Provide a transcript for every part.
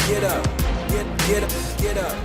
get up, get up, get up.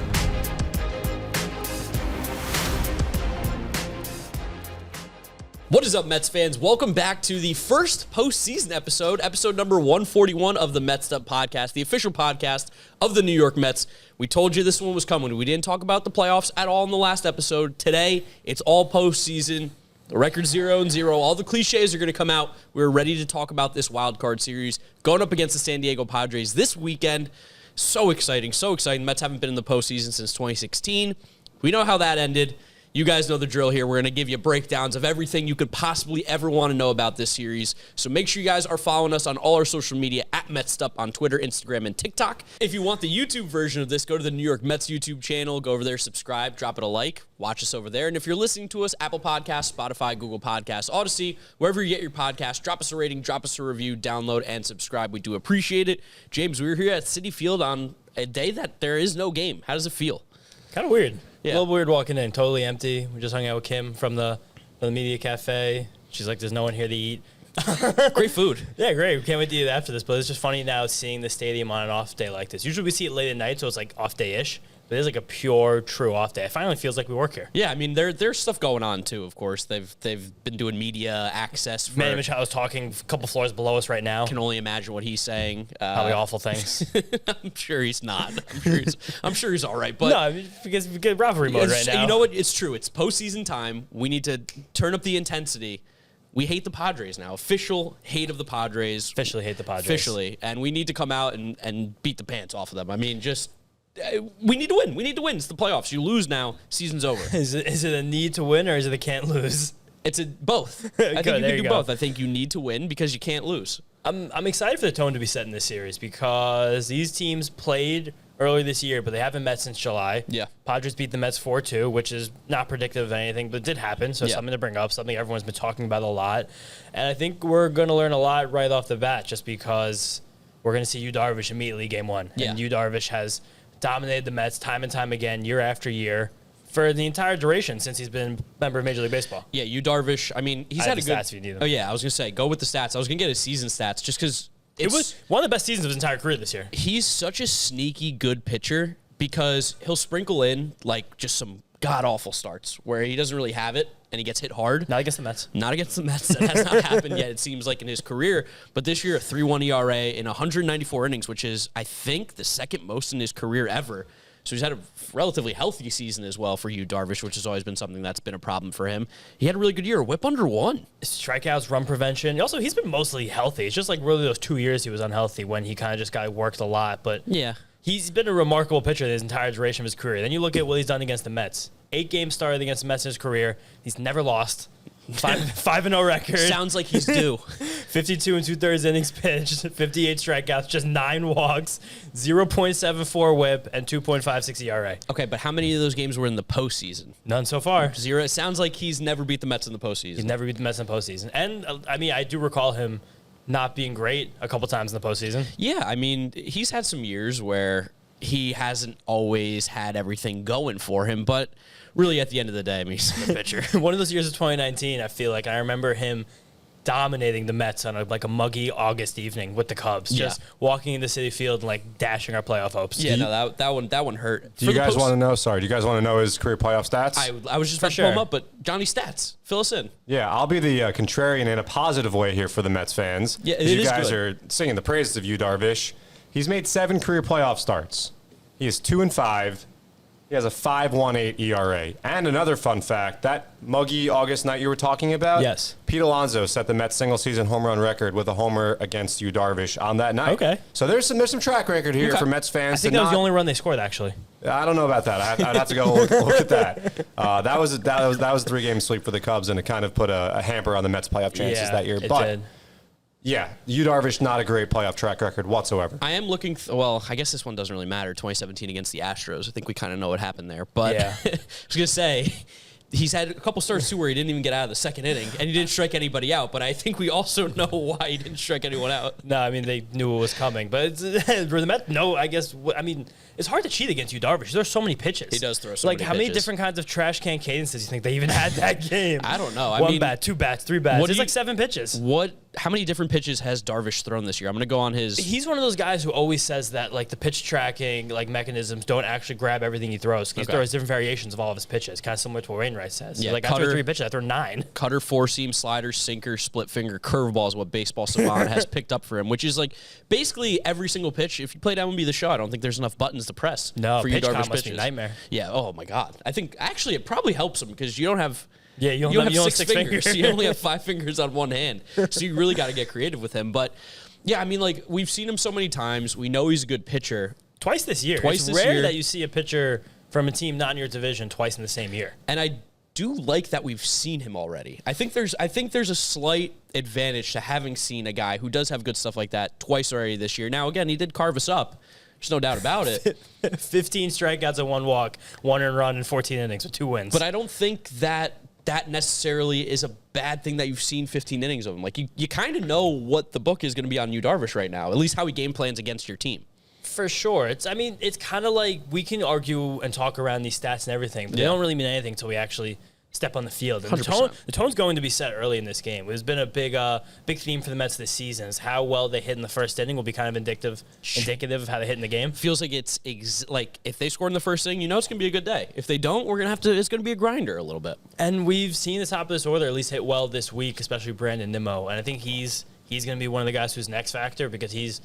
What is up, Mets fans? Welcome back to the first postseason episode number 141 of the Mets'd podcast, the official podcast of the New York Mets. We told you this one was coming. We didn't talk about the playoffs at all in the last episode. Today, it's all postseason. The record 0-0. All the cliches are going to come out. We're ready to talk about this wild card series going up against the San Diego Padres this weekend. So exciting, so exciting. Mets haven't been in the postseason since 2016. We know how that ended. You guys know the drill here. We're going to give you breakdowns of everything you could possibly ever want to know about this series. So make sure you guys are following us on all our social media at Mets'd on Twitter, Instagram, and TikTok. If you want the YouTube version of this, go to the New York Mets YouTube channel. Go over there, subscribe, drop it a like. Watch us over there. And if you're listening to us, Apple Podcasts, Spotify, Google Podcasts, Odyssey, wherever you get your podcast, drop us a rating, drop us a review, download, and subscribe. We do appreciate it. James, we were here at Citi Field on a day that there is no game. How does it feel? Kind of weird. Yeah. A little weird walking in. Totally empty. We just hung out with Kim from the media cafe. She's like, there's no one here to eat. Great food. Yeah, great. We can't wait to eat after this. But it's just funny now seeing the stadium on an off day like this. Usually we see it late at night, so it's like off day-ish. But it's like a pure, true off day. It finally feels like we work here. Yeah, I mean, there's stuff going on, too, of course. They've been doing media access for... Manny Machado's talking a couple floors below us right now. Can only imagine what he's saying. Probably awful things. I'm sure he's not. I'm sure he's all right. But no, I mean, because we get rivalry mode right now. You know what? It's true. It's postseason time. We need to turn up the intensity. We hate the Padres now. Official hate of the Padres. Officially hate the Padres. Officially. And we need to come out and beat the pants off of them. I mean, just... we need to win. We need to win. It's the playoffs. You lose now, season's over. Is it a need to win or is it a can't lose? It's both. I think you can do both. I think you need to win because you can't lose. I'm excited for the tone to be set in this series because these teams played early this year, but they haven't met since July. Yeah. Padres beat the Mets 4-2, which is not predictive of anything, but it did happen, so something to bring up, something everyone's been talking about a lot. And I think we're going to learn a lot right off the bat just because we're going to see Yu Darvish immediately game one. Yeah. And Yu Darvish has dominated the Mets time and time again, year after year, for the entire duration since he's been a member of Major League Baseball. Yeah, Yu Darvish, I mean, he's had a good... stats if you need them. Oh, yeah, I was going to say, go with the stats. I was going to get his season stats just because... It was one of the best seasons of his entire career this year. He's such a sneaky good pitcher because he'll sprinkle in, like, just some god-awful starts where he doesn't really have it and he gets hit hard. Not against the Mets. Not against the Mets. That has not happened yet, it seems like, in his career. But this year, a 3.1 ERA in 194 innings, which is, I think, the second most in his career ever. So he's had a relatively healthy season as well for Yu Darvish, which has always been something that's been a problem for him. He had a really good year. Whip under 1. Strikeouts, run prevention. Also, he's been mostly healthy. It's just like really those 2 years he was unhealthy when he kind of just got worked a lot. But yeah, he's been a remarkable pitcher his entire duration of his career. Then you look at what he's done against the Mets. 8 games started against the Mets in his career. He's never lost. 5-0 record. Sounds like he's due. 52 and 2/3 innings pitched, 58 strikeouts, just 9 walks, 0.74 whip, and 2.56 ERA. Okay, but how many of those games were in the postseason? None so far. 0. It sounds like he's never beat the Mets in the postseason. He's never beat the Mets in the postseason. And, I mean, I do recall him not being great a couple times in the postseason. Yeah, I mean, he's had some years where he hasn't always had everything going for him, but really at the end of the day, I mean, he's a good pitcher. One of those years of 2019, I feel like I remember him dominating the Mets on a muggy August evening with the Cubs, just walking into Citi Field and like dashing our playoff hopes. Yeah, no, that one hurt. Do you guys want to know? Sorry, do you guys want to know his career playoff stats? I was just about to pull him up, but Jonny Stats, fill us in. Yeah, I'll be the contrarian in a positive way here for the Mets fans. Yeah, it you is guys good. are singing the praises of Yu Darvish. He's made 7 career playoff starts. He is 2-5. He has a 5.18 ERA. And another fun fact, that muggy August night you were talking about, yes, Pete Alonso set the Mets single-season home run record with a homer against Yu Darvish on that night. Okay. So there's some track record here for Mets fans. I think that was the only run they scored, actually. I don't know about that. I'd have to go look at that. That was a 3-game sweep for the Cubs, and it kind of put a hamper on the Mets' playoff chances that year. It But did. yeah, Yu Darvish, not a great playoff track record whatsoever. I am looking, well, I guess this one doesn't really matter, 2017 against the Astros. I think we kind of know what happened there. But yeah. I was going to say, he's had a couple starts, too, where he didn't even get out of the second inning, and he didn't strike anybody out. But I think we also know why he didn't strike anyone out. No, I mean, they knew it was coming. But for the Mets, no, I guess, I mean, it's hard to cheat against Yu Darvish. There's so many pitches. He does throw so like, many how many pitches. different kinds of trash can cadences do you think they even had that game? I don't know. One bat, 2 bats, 3 bats. There's like 7 pitches. What how many different pitches has Darvish thrown this year? I'm going to go on his. He's one of those guys who always says that like the pitch tracking like mechanisms don't actually grab everything he throws. He throws different variations of all of his pitches, kind of similar to what Wainwright says. Yeah, like cutter, I throw 3 pitches, I throw 9. Cutter, 4-seam, slider, sinker, split finger, curveball is what Baseball Savant has picked up for him, which is like basically every single pitch. If you play MLB The Show, I don't think there's enough buttons to press. No, for Yu pitch Darvish count must pitches. be a nightmare. Yeah. Oh my God. I think actually it probably helps him because you don't have. Yeah, you don't have have 6 fingers. You only have 5 fingers on one hand. So you really got to get creative with him. But yeah, I mean, like we've seen him so many times. We know he's a good pitcher. Twice this year. Twice it's this rare year. that you see a pitcher from a team not in your division twice in the same year. And I do like that we've seen him already. I think there's a slight advantage to having seen a guy who does have good stuff like that twice already this year. Now, again, he did carve us up. There's no doubt about it. 15 strikeouts and 1 walk, 1 earned run in 14 innings with 2 wins. But I don't think that necessarily is a bad thing that you've seen 15 innings of him. Like, you kind of know what the book is going to be on Yu Darvish right now, at least how he game plans against your team. For sure. It's kind of like we can argue and talk around these stats and everything, but they don't really mean anything until we actually step on the field. And the tone's going to be set early in this game. It's been a big theme for the Mets this season is how well they hit in the first inning will be kind of indicative of how they hit in the game. Feels like it's like if they score in the first inning, you know it's going to be a good day. If they don't, it's going to be a grinder a little bit. And we've seen the top of this order at least hit well this week, especially Brandon Nimmo. And I think he's going to be one of the guys who's an X factor because he's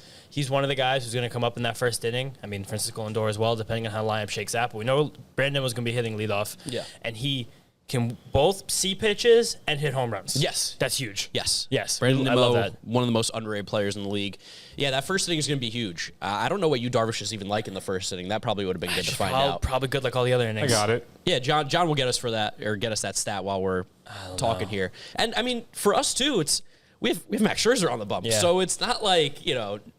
one of the guys who's going to come up in that first inning. I mean, Francisco Lindor as well, depending on how the lineup shakes out. But we know Brandon was going to be hitting leadoff. Yeah. And he can both see pitches and hit home runs. Yes. That's huge. Yes. I Brandon love Nimmo, that. one of the most underrated players in the league. Yeah, that first inning is going to be huge. I don't know what Yu Darvish is even like in the first inning. That probably would have been good to find out. Probably good like all the other innings. I got it. Yeah, John will get us for that, or get us that stat while we're talking here. And, I mean, for us, too, we have Max Scherzer on the bump, so it's not like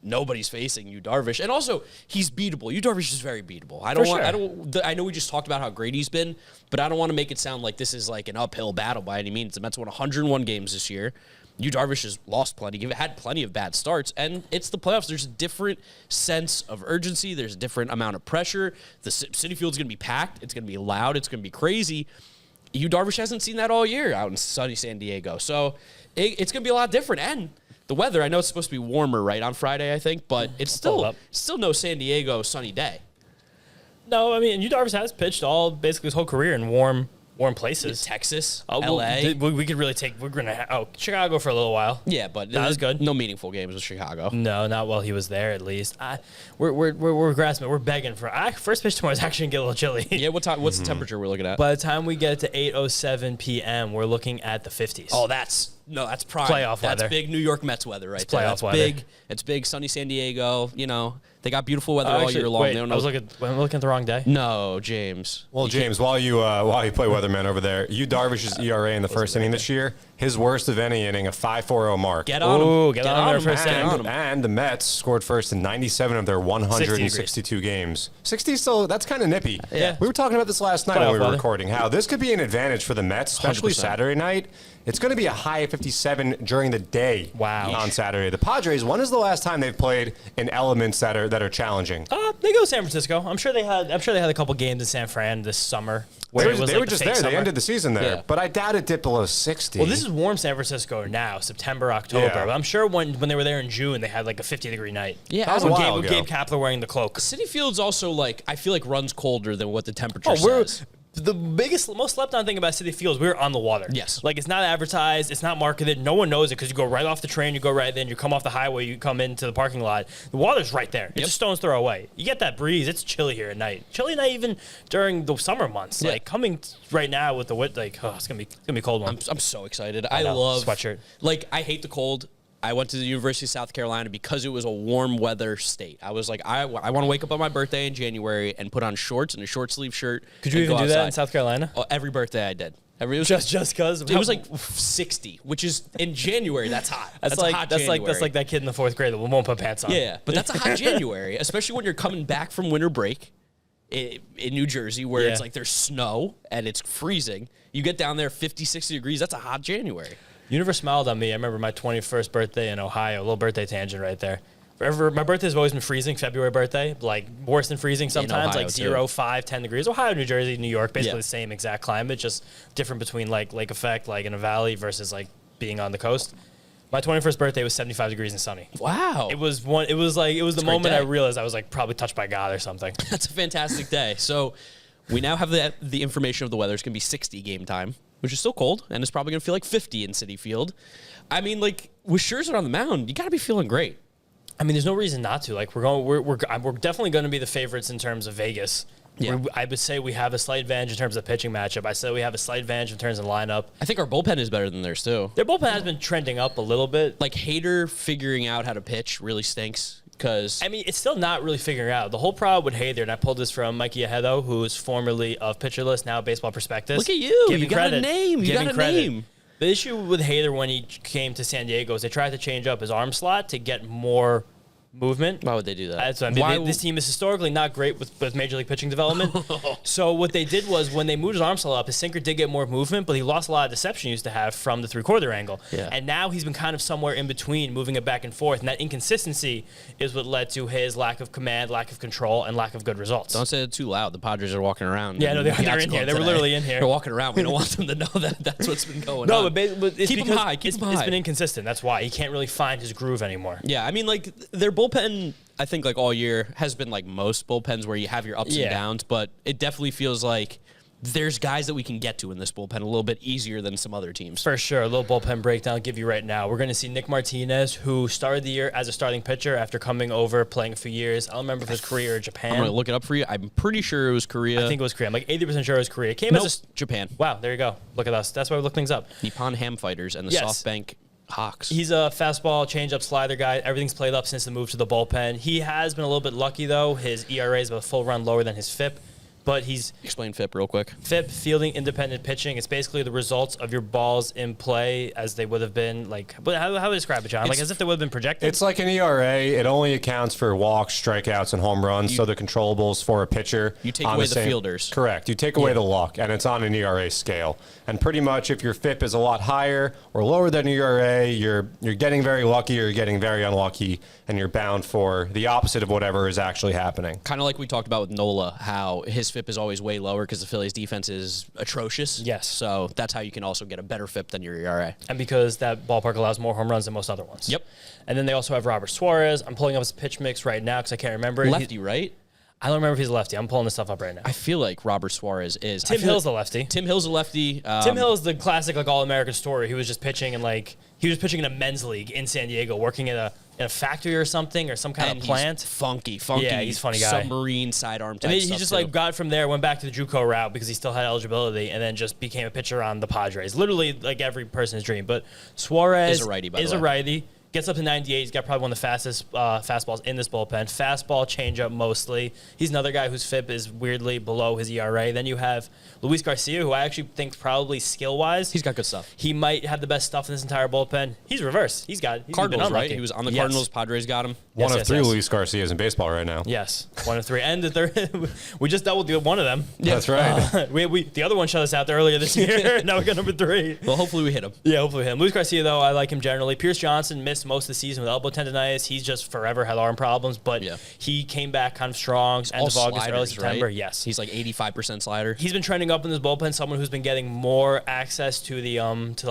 nobody's facing Yu Darvish, and also he's beatable. Yu Darvish is very beatable. I know we just talked about how great he's been, but I don't want to make it sound like this is like an uphill battle by any means. The Mets won 101 games this year. Yu Darvish has lost plenty, had plenty of bad starts, and it's the playoffs. There's a different sense of urgency. There's a different amount of pressure. The Citi Field's going to be packed. It's going to be loud. It's going to be crazy. Yu Darvish hasn't seen that all year out in sunny San Diego, so it's going to be a lot different. And the weather, I know it's supposed to be warmer, right, on Friday, I think, but it's still no San Diego sunny day. No, I mean, Yu Darvish has pitched basically his whole career in warm places. Texas, LA. We could really Chicago for a little while. Yeah, but that was good. No meaningful games with Chicago. No, not while he was there, at least. We're grasping. We're begging for first pitch tomorrow is actually gonna get a little chilly. Yeah, what's the temperature we're looking at? By the time we get to 8:07 p.m., we're looking at the 50s. Oh, that's prime. Playoff weather. That's big New York Mets weather right there. Playoff weather. It's big sunny San Diego. They got beautiful weather all year long. Wait, I was looking at the wrong day. No, James. Well, James, while you play weatherman over there, Yu Darvish's ERA in the first inning this year, his worst of any inning, a 5.40 mark. Get on him. Get on him. First inning. And the Mets scored first in 97 of their 162 games. 60 still, that's kind of nippy. Yeah. We were talking about this last night when we were weather. recording, how this could be an advantage for the Mets, especially 100%. Saturday night. It's going to be a high of 57 during the day on Saturday. The Padres, when is the last time they've played in elements that are challenging? They go to San Francisco. I'm sure they had a couple games in San Fran this summer. Where They were just there. Summer. They ended the season there. Yeah. But I doubt it dipped below 60. Well, this is warm San Francisco now, September, October. Yeah. But I'm sure when they were there in June, they had like a 50-degree night. Yeah, That was a while with ago. Gabe Kapler wearing the cloak. Citi Field's also I feel like runs colder than what the temperature we're says. the most slept on thing about Citi Field is we're on the water. Yes. Like, it's not advertised, it's not marketed, no one knows it because you go right off the train, you go right then, you come off the highway, you come into the parking lot. The water's right there. It's a stone's throw away. You get that breeze, it's chilly here at night. Chilly night even during the summer months. Yeah. Like, coming right now with the wind, it's gonna be a cold one. I'm so excited. I know. love Sweatshirt. I hate the cold. I went to the University of South Carolina because it was a warm weather state. I was like, I want to wake up on my birthday in January and put on shorts and a short sleeve shirt. Could you even do that in South Carolina? Oh, every birthday I did. It was Just because it was like 60, which is in January. That's hot. that's a hot January. like that kid in the 4th grade that won't put pants on. Yeah, but that's a hot January, especially when you're coming back from winter break in New Jersey, where it's like there's snow and it's freezing. You get down there 50, 60 degrees. That's a hot January. You never smiled on me. I remember my 21st birthday in Ohio. A little birthday tangent right there. My birthday's always been freezing, February birthday, like worse than freezing sometimes, Ohio, like 0, too. 5, 10 degrees. Ohio, New Jersey, New York, basically Yeah. the same exact climate, just different between like lake effect, like in a valley versus like being on the coast. My 21st birthday was 75 degrees and sunny. Wow. It was the moment day. I realized I was like probably touched by God or something. That's a fantastic day. So we now have the information of the weather. It's going to be 60 game time, which is still cold, and it's probably going to feel like 50 in Citi Field. I mean, like, with Scherzer on the mound, you got to be feeling great. I mean, there's no reason not to. Like, we're definitely going to be the favorites in terms of Vegas. Yeah. I would say we have a slight advantage in terms of pitching matchup. I say we have a slight advantage in terms of lineup. I think our bullpen is better than theirs, too. Their bullpen has been trending up a little bit. Like, Hader figuring out how to pitch really stinks because... I mean, it's still not really figuring out. The whole problem with Hader, and I pulled this from Mikey Ajedo, who is formerly of Pitcher List, now Baseball Prospectus. Look at you. Give You him got credit. a name. You Give got him a credit. name. The issue with Hader when he came to San Diego is they tried to change up his arm slot to get more movement. Why would they do that? That's what I mean. This team is historically not great with Major League pitching development. So what they did was when they moved his arm slot up, his sinker did get more movement, but he lost a lot of deception he used to have from the three-quarter angle. Yeah. And now he's been kind of somewhere in between, moving it back and forth. And that inconsistency is what led to his lack of command, lack of control, and lack of good results. Don't say it too loud. The Padres are walking around. Yeah, no, they're in here. They were literally in here. They're walking around. We don't want them to know that that's what's been going No, on. but it's keep him because high. Keep him high. It's been inconsistent. That's why. He can't really find his groove anymore. Yeah, I mean, like, their bullpen, I think, like, all year has been like most bullpens where you have your ups and downs, but it definitely feels like there's guys that we can get to in this bullpen a little bit easier than some other teams. For sure. A little bullpen breakdown I'll give you right now. We're going to see Nick Martinez, who started the year as a starting pitcher after coming over, playing for years. I don't remember if it was Korea or Japan. I'm going to look it up for you. I'm pretty sure it was Korea. I think it was Korea. I'm like 80% sure it was Korea. It came as Japan. Wow, there you go. Look at us. That's why we look things up. Nippon Ham Fighters and the Yes. SoftBank Hawks. He's a fastball, changeup, slider guy. Everything's played up since the move to the bullpen. He has been a little bit lucky, though. His ERA is about a full run lower than his FIP. But he's Explain FIP real quick. FIP, fielding independent pitching. It's basically the results of your balls in play as they would have been, like, but how would I describe it, John? Like, as if they would have been projected? It's like an ERA. It only accounts for walks, strikeouts, and home runs. So the controllables for a pitcher. You take on away the same- fielders. Correct. You take away the luck, and it's on an ERA scale. And pretty much, if your FIP is a lot higher or lower than ERA, you're getting very lucky or you're getting very unlucky, and you're bound for the opposite of whatever is actually happening. Kind of like we talked about with Nola, how his FIP is always way lower because the Phillies' defense is atrocious. Yes. So that's how you can also get a better FIP than your ERA. And because that ballpark allows more home runs than most other ones. Yep. And then they also have Robert Suarez. I'm pulling up his pitch mix right now because I can't remember. Lefty, right? I don't remember if he's a lefty. I'm pulling this stuff up right now. I feel like Robert Suarez is. Tim Hill's a lefty. Tim Hill's a lefty. Tim Hill is the classic, like, all-American story. He was just pitching in, like, he was pitching in a men's league in San Diego, working in a factory or something, or some kind of plant. Funky. Yeah, he's a funny guy. Submarine sidearm type And he stuff just too. like got from there, went back to the JUCO route because he still had eligibility, and then just became a pitcher on the Padres. Literally, like every person's dream. But Suarez Is a righty, by the is way. a righty. Gets up to 98. He's got probably one of the fastest fastballs in this bullpen. Fastball, changeup mostly. He's another guy whose FIP is weirdly below his ERA. Then you have Luis Garcia, who I actually think probably skill-wise, He's got good stuff. he might have the best stuff in this entire bullpen. He's reverse. He's been Cardinals, unlucky. right? He was on the Yes. Cardinals. Padres got him. One Yes, of three yes. Luis Garcias in baseball right now. Yes, 1 of 3. And the third, we just dealt with one of them. That's right. The other one shut us out earlier this year. Now we got number 3. Well, hopefully we hit him. Yeah, hopefully him. Luis Garcia, though, I like him generally. Pierce Johnson missed most of the season with elbow tendonitis. He's just forever had arm problems, but he came back kind of strong. End of August, early September. Right? Yes. He's like 85% slider. He's been trending up in this bullpen, someone who's been getting more access to the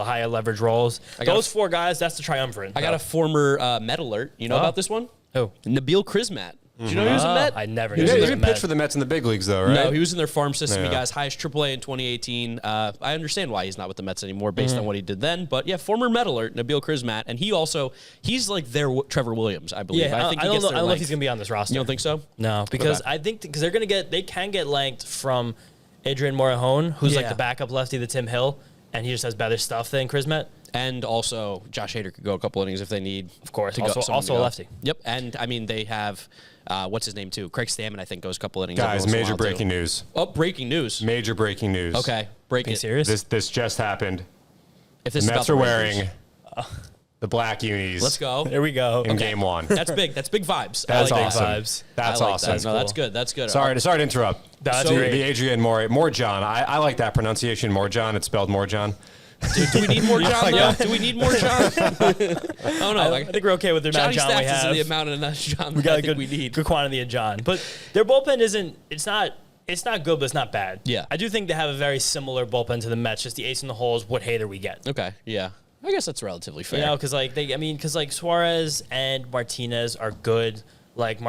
higher leverage roles. Those 4 guys, that's the triumvirate. I got a former Met alert. You know about this one? Who? Nabil Krismat. Did you know he was a Met? I never He knew he was a didn't Met. pitch for the Mets in the big leagues, though, right? No, he was in their farm system. He Yeah. got his highest AAA in 2018. I understand why he's not with the Mets anymore based on what he did then. But yeah, former Met alert, Nabil Krismat. And he's like their Trevor Williams, I believe. Yeah, I think I he don't gets know. their I don't know if length. he's gonna be on this roster. You don't think so? No, because Okay. I think because they can get lanked from Adrian Morejon, who's like Yeah. the backup lefty to Tim Hill, and he just has better stuff than Krismet. And also, Josh Hader could go a couple innings if they need. Of course, to go, also- someone also to a go. lefty. Yep. And I mean, they have what's his name too? Craig Stammen, I think, goes a couple innings. every Guys, once in a major while, too. breaking news. Oh, breaking news. Major breaking news. Okay, break Are you it. serious? This just happened. If The this is Mets about are the Rangers. wearing the black unis. Let's go. There we go. In game 1. That's big. That's big vibes. That's I like awesome. that. vibes. That's I like awesome. That. No, that's good. That's good. Sorry to interrupt. That's So- great. The Adrian Morjon. I like that pronunciation, Morjon. It's spelled Morjon. Do we need more John, though? Yeah. Do we need more John? I don't know. I think we're okay with the amount Johnny of John we Stats have. is the amount of John we that got I a think good, we need. good quantity of John. But their bullpen it's not good, but it's not bad. Yeah. I do think they have a very similar bullpen to the Mets. Just the ace in the hole is what Hader we get. Okay, yeah. I guess that's relatively fair. You know, because like Suarez and Martinez are good. Like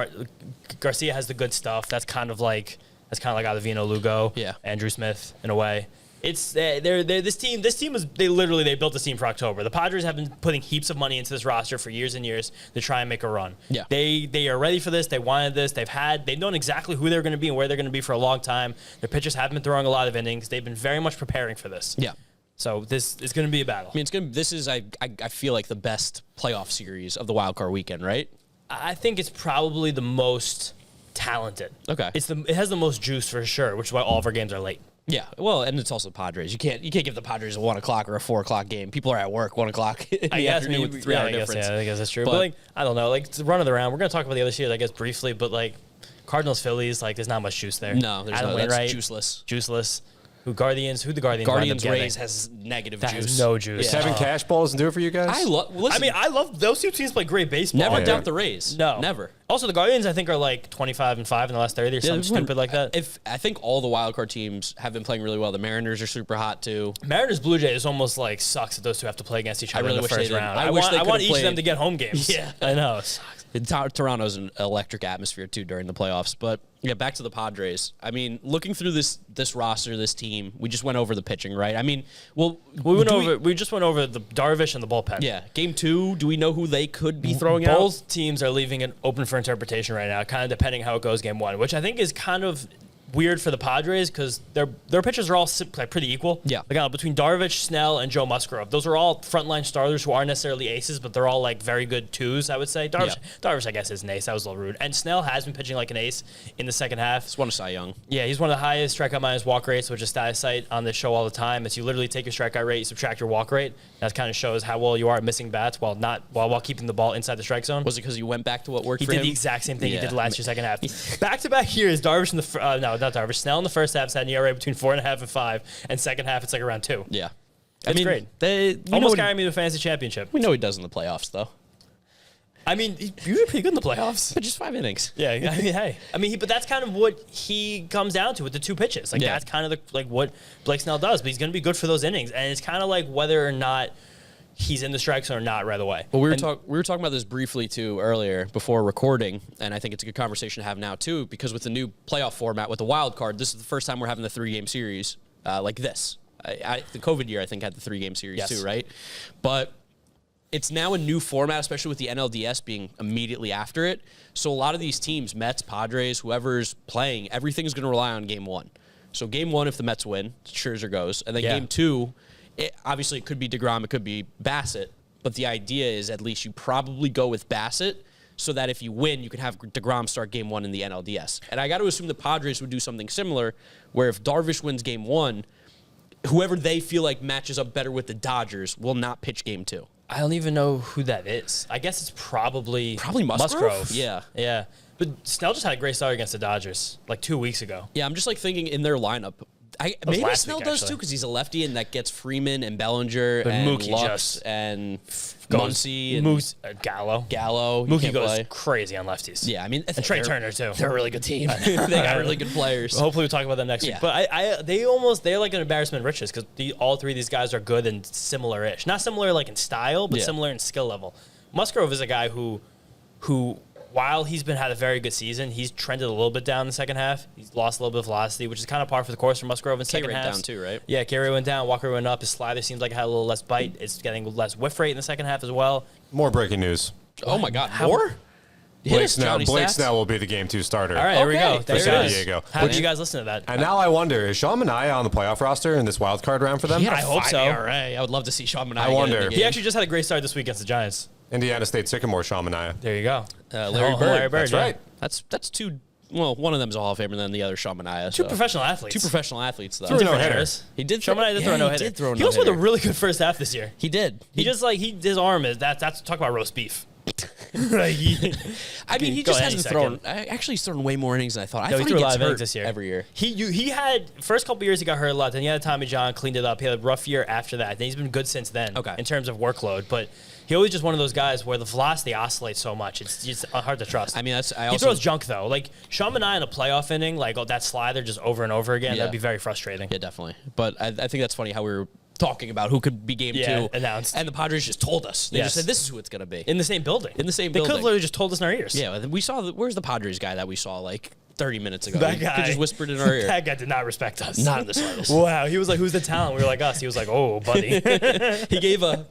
Garcia has the good stuff. That's kind of like Ottavino, Lugo, Andrew Smith in a way. It's this team. They built this team for October. The Padres have been putting heaps of money into this roster for years and years to try and make a run. Yeah, they are ready for this. They wanted this. They've known exactly who they're going to be and where they're going to be for a long time. Their pitchers haven't been throwing a lot of innings. They've been very much preparing for this. Yeah. So this is going to be a battle. I mean, this is I feel like the best playoff series of the wild card weekend, right? I think it's probably the most talented. Okay. It has the most juice for sure, which is why all of our games are late. Yeah, well, and it's also Padres. You can't give the Padres a 1 o'clock or a 4 o'clock game. People are at work 1 o'clock in the afternoon with the 3 hour difference. I guess that's true. But like, I don't know. Like, it's the run of the round. We're gonna talk about the other series, I guess, briefly. But like, Cardinals, Phillies, like, there's not much juice there. No, there's no. That's juiceless. Juiceless. Who the Guardians? Guardians Rays has negative juice. Has no juice. Yeah. 7 cash balls and do it for you guys? I love those two teams play great baseball. Never doubt the Rays. No, never. Also, the Guardians I think are like 25-5 in the last 30 or something stupid like that. I think all the wild card teams have been playing really well. The Mariners are super hot too. Mariners Blue Jays almost like sucks that those two have to play against each other in the first round. I want each of them to get home games. Yeah, I know. It sucks. Toronto's an electric atmosphere too during the playoffs. But yeah, back to the Padres. I mean, looking through this roster, this team, we just went over the pitching, right? I mean, well, we just went over the Darvish and the bullpen. Yeah, game 2. Do we know who they could be throwing out? Both teams are leaving it open for interpretation right now, kind of depending how it goes game 1, which I think is kind of weird for the Padres because their pitchers are all pretty equal. Yeah. Like, between Darvish, Snell, and Joe Musgrove. Those are all frontline starters who aren't necessarily aces, but they're all like very good 2s, I would say. Darvish, I guess, is an ace. That was a little rude. And Snell has been pitching like an ace in the second half. He's won a Cy Young. Yeah, he's one of the highest strikeout minus walk rates, which is stat I cite on this show all the time. Is you literally take your strikeout rate, you subtract your walk rate. That kind of shows how well you are at missing bats while keeping the ball inside the strike zone. Was it because you went back to what worked for him? He did the exact same thing he did last year, second half. Back-to-back years, Darvish in the not Darvish, Snell in the first half had an ERA between 4.5 and 5, and second half it's like around 2. Yeah, it's great. They almost carried me to the fantasy championship. We know he does in the playoffs, though. I mean, he's usually pretty good in the playoffs. But just 5 innings. Yeah, I mean, hey. I mean, but that's kind of what he comes down to with the 2 pitches. Like, that's kind of what Blake Snell does. But he's going to be good for those innings. And it's kind of like whether or not he's in the strike zone or not right away. Well, we were talking about this briefly, too, earlier before recording. And I think it's a good conversation to have now, too, because with the new playoff format, with the wild card, this is the first time we're having the 3-game series like this. The COVID year, I think, had the 3-game series, too, right? But it's now a new format, especially with the NLDS being immediately after it. So a lot of these teams, Mets, Padres, whoever's playing, everything's going to rely on game 1. So game 1, if the Mets win, Scherzer goes. And then game 2, obviously it could be DeGrom, it could be Bassett. But the idea is at least you probably go with Bassett so that if you win, you can have DeGrom start game 1 in the NLDS. And I got to assume the Padres would do something similar, where if Darvish wins game 1, whoever they feel like matches up better with the Dodgers will not pitch game 2. I don't even know who that is. I guess it's probably Musgrove. Yeah. But Snell just had a great start against the Dodgers like 2 weeks ago. Yeah, I'm just like thinking in their lineup. Maybe Snell does too because he's a lefty and that gets Freeman and Bellinger and Mookie Lux and Muncy and Gallo. Mookie goes crazy on lefties. Yeah, I mean, and Trey Turner too. They're a really good team. They got really good players. Hopefully, we'll talk about them next week. But they're like an embarrassment of riches because all 3 of these guys are good and similar-ish. Not similar like in style, but similar in skill level. Musgrove is a guy who while he's had a very good season, he's trended a little bit down in the second half. He's lost a little bit of velocity, which is kind of par for the course for Musgrove in second half. Down too, right? Yeah, K-rate went down, walk rate went up. His slider seems like it had a little less bite. It's getting less whiff rate in the second half as well. More breaking news. Oh my God, more? Blake Snell will be the game 2 starter. All right, here we go. Thanks, guys. Diego. How did you guys listen to that? And now I wonder, is Sean Manaea on the playoff roster in this wild card round for them? I hope so. ERA. I would love to see Sean Manaea. I wonder. He actually just had a great start this week against the Giants. Indiana State Sycamore, Sean Manaea. There you go. Larry Bird. That's right. That's 2. Well, one of them is a Hall of Famer, and then the other Sean Manaea. 2 professional athletes. 2 professional athletes, though. Threw no hitters. He did. Sean Manaea did throw a no-hitter. He also had a really good first half this year. He did. His arm is that's talk about roast beef. I mean, he just hasn't thrown. Actually, he's thrown way more innings than I thought. I thought he threw a lot of hurt innings this year. Every year. He had first couple years he got hurt a lot. Then he had Tommy John, cleaned it up. He had a rough year after that. Then he's been good since then. In terms of workload, but he always just one of those guys where the velocity oscillates so much. It's just hard to trust. I mean, he throws junk though. Like Sean Manaea in a playoff inning, like that slider just over and over again. That'd be very frustrating. Yeah, definitely. But I think that's funny how we were talking about who could be game 2 announced. And the Padres just told us. They just Yes. said, this is who it's going to be. In the same building. In the same They building. could have literally just told us in our ears. Yeah, we saw, where's the Padres guy that we saw like 30 minutes ago? That He guy just whispered in our ear. That guy did not respect us. Not in the slightest. Wow. He was like, who's the talent? We were like, us. He was like, oh, buddy. He gave a,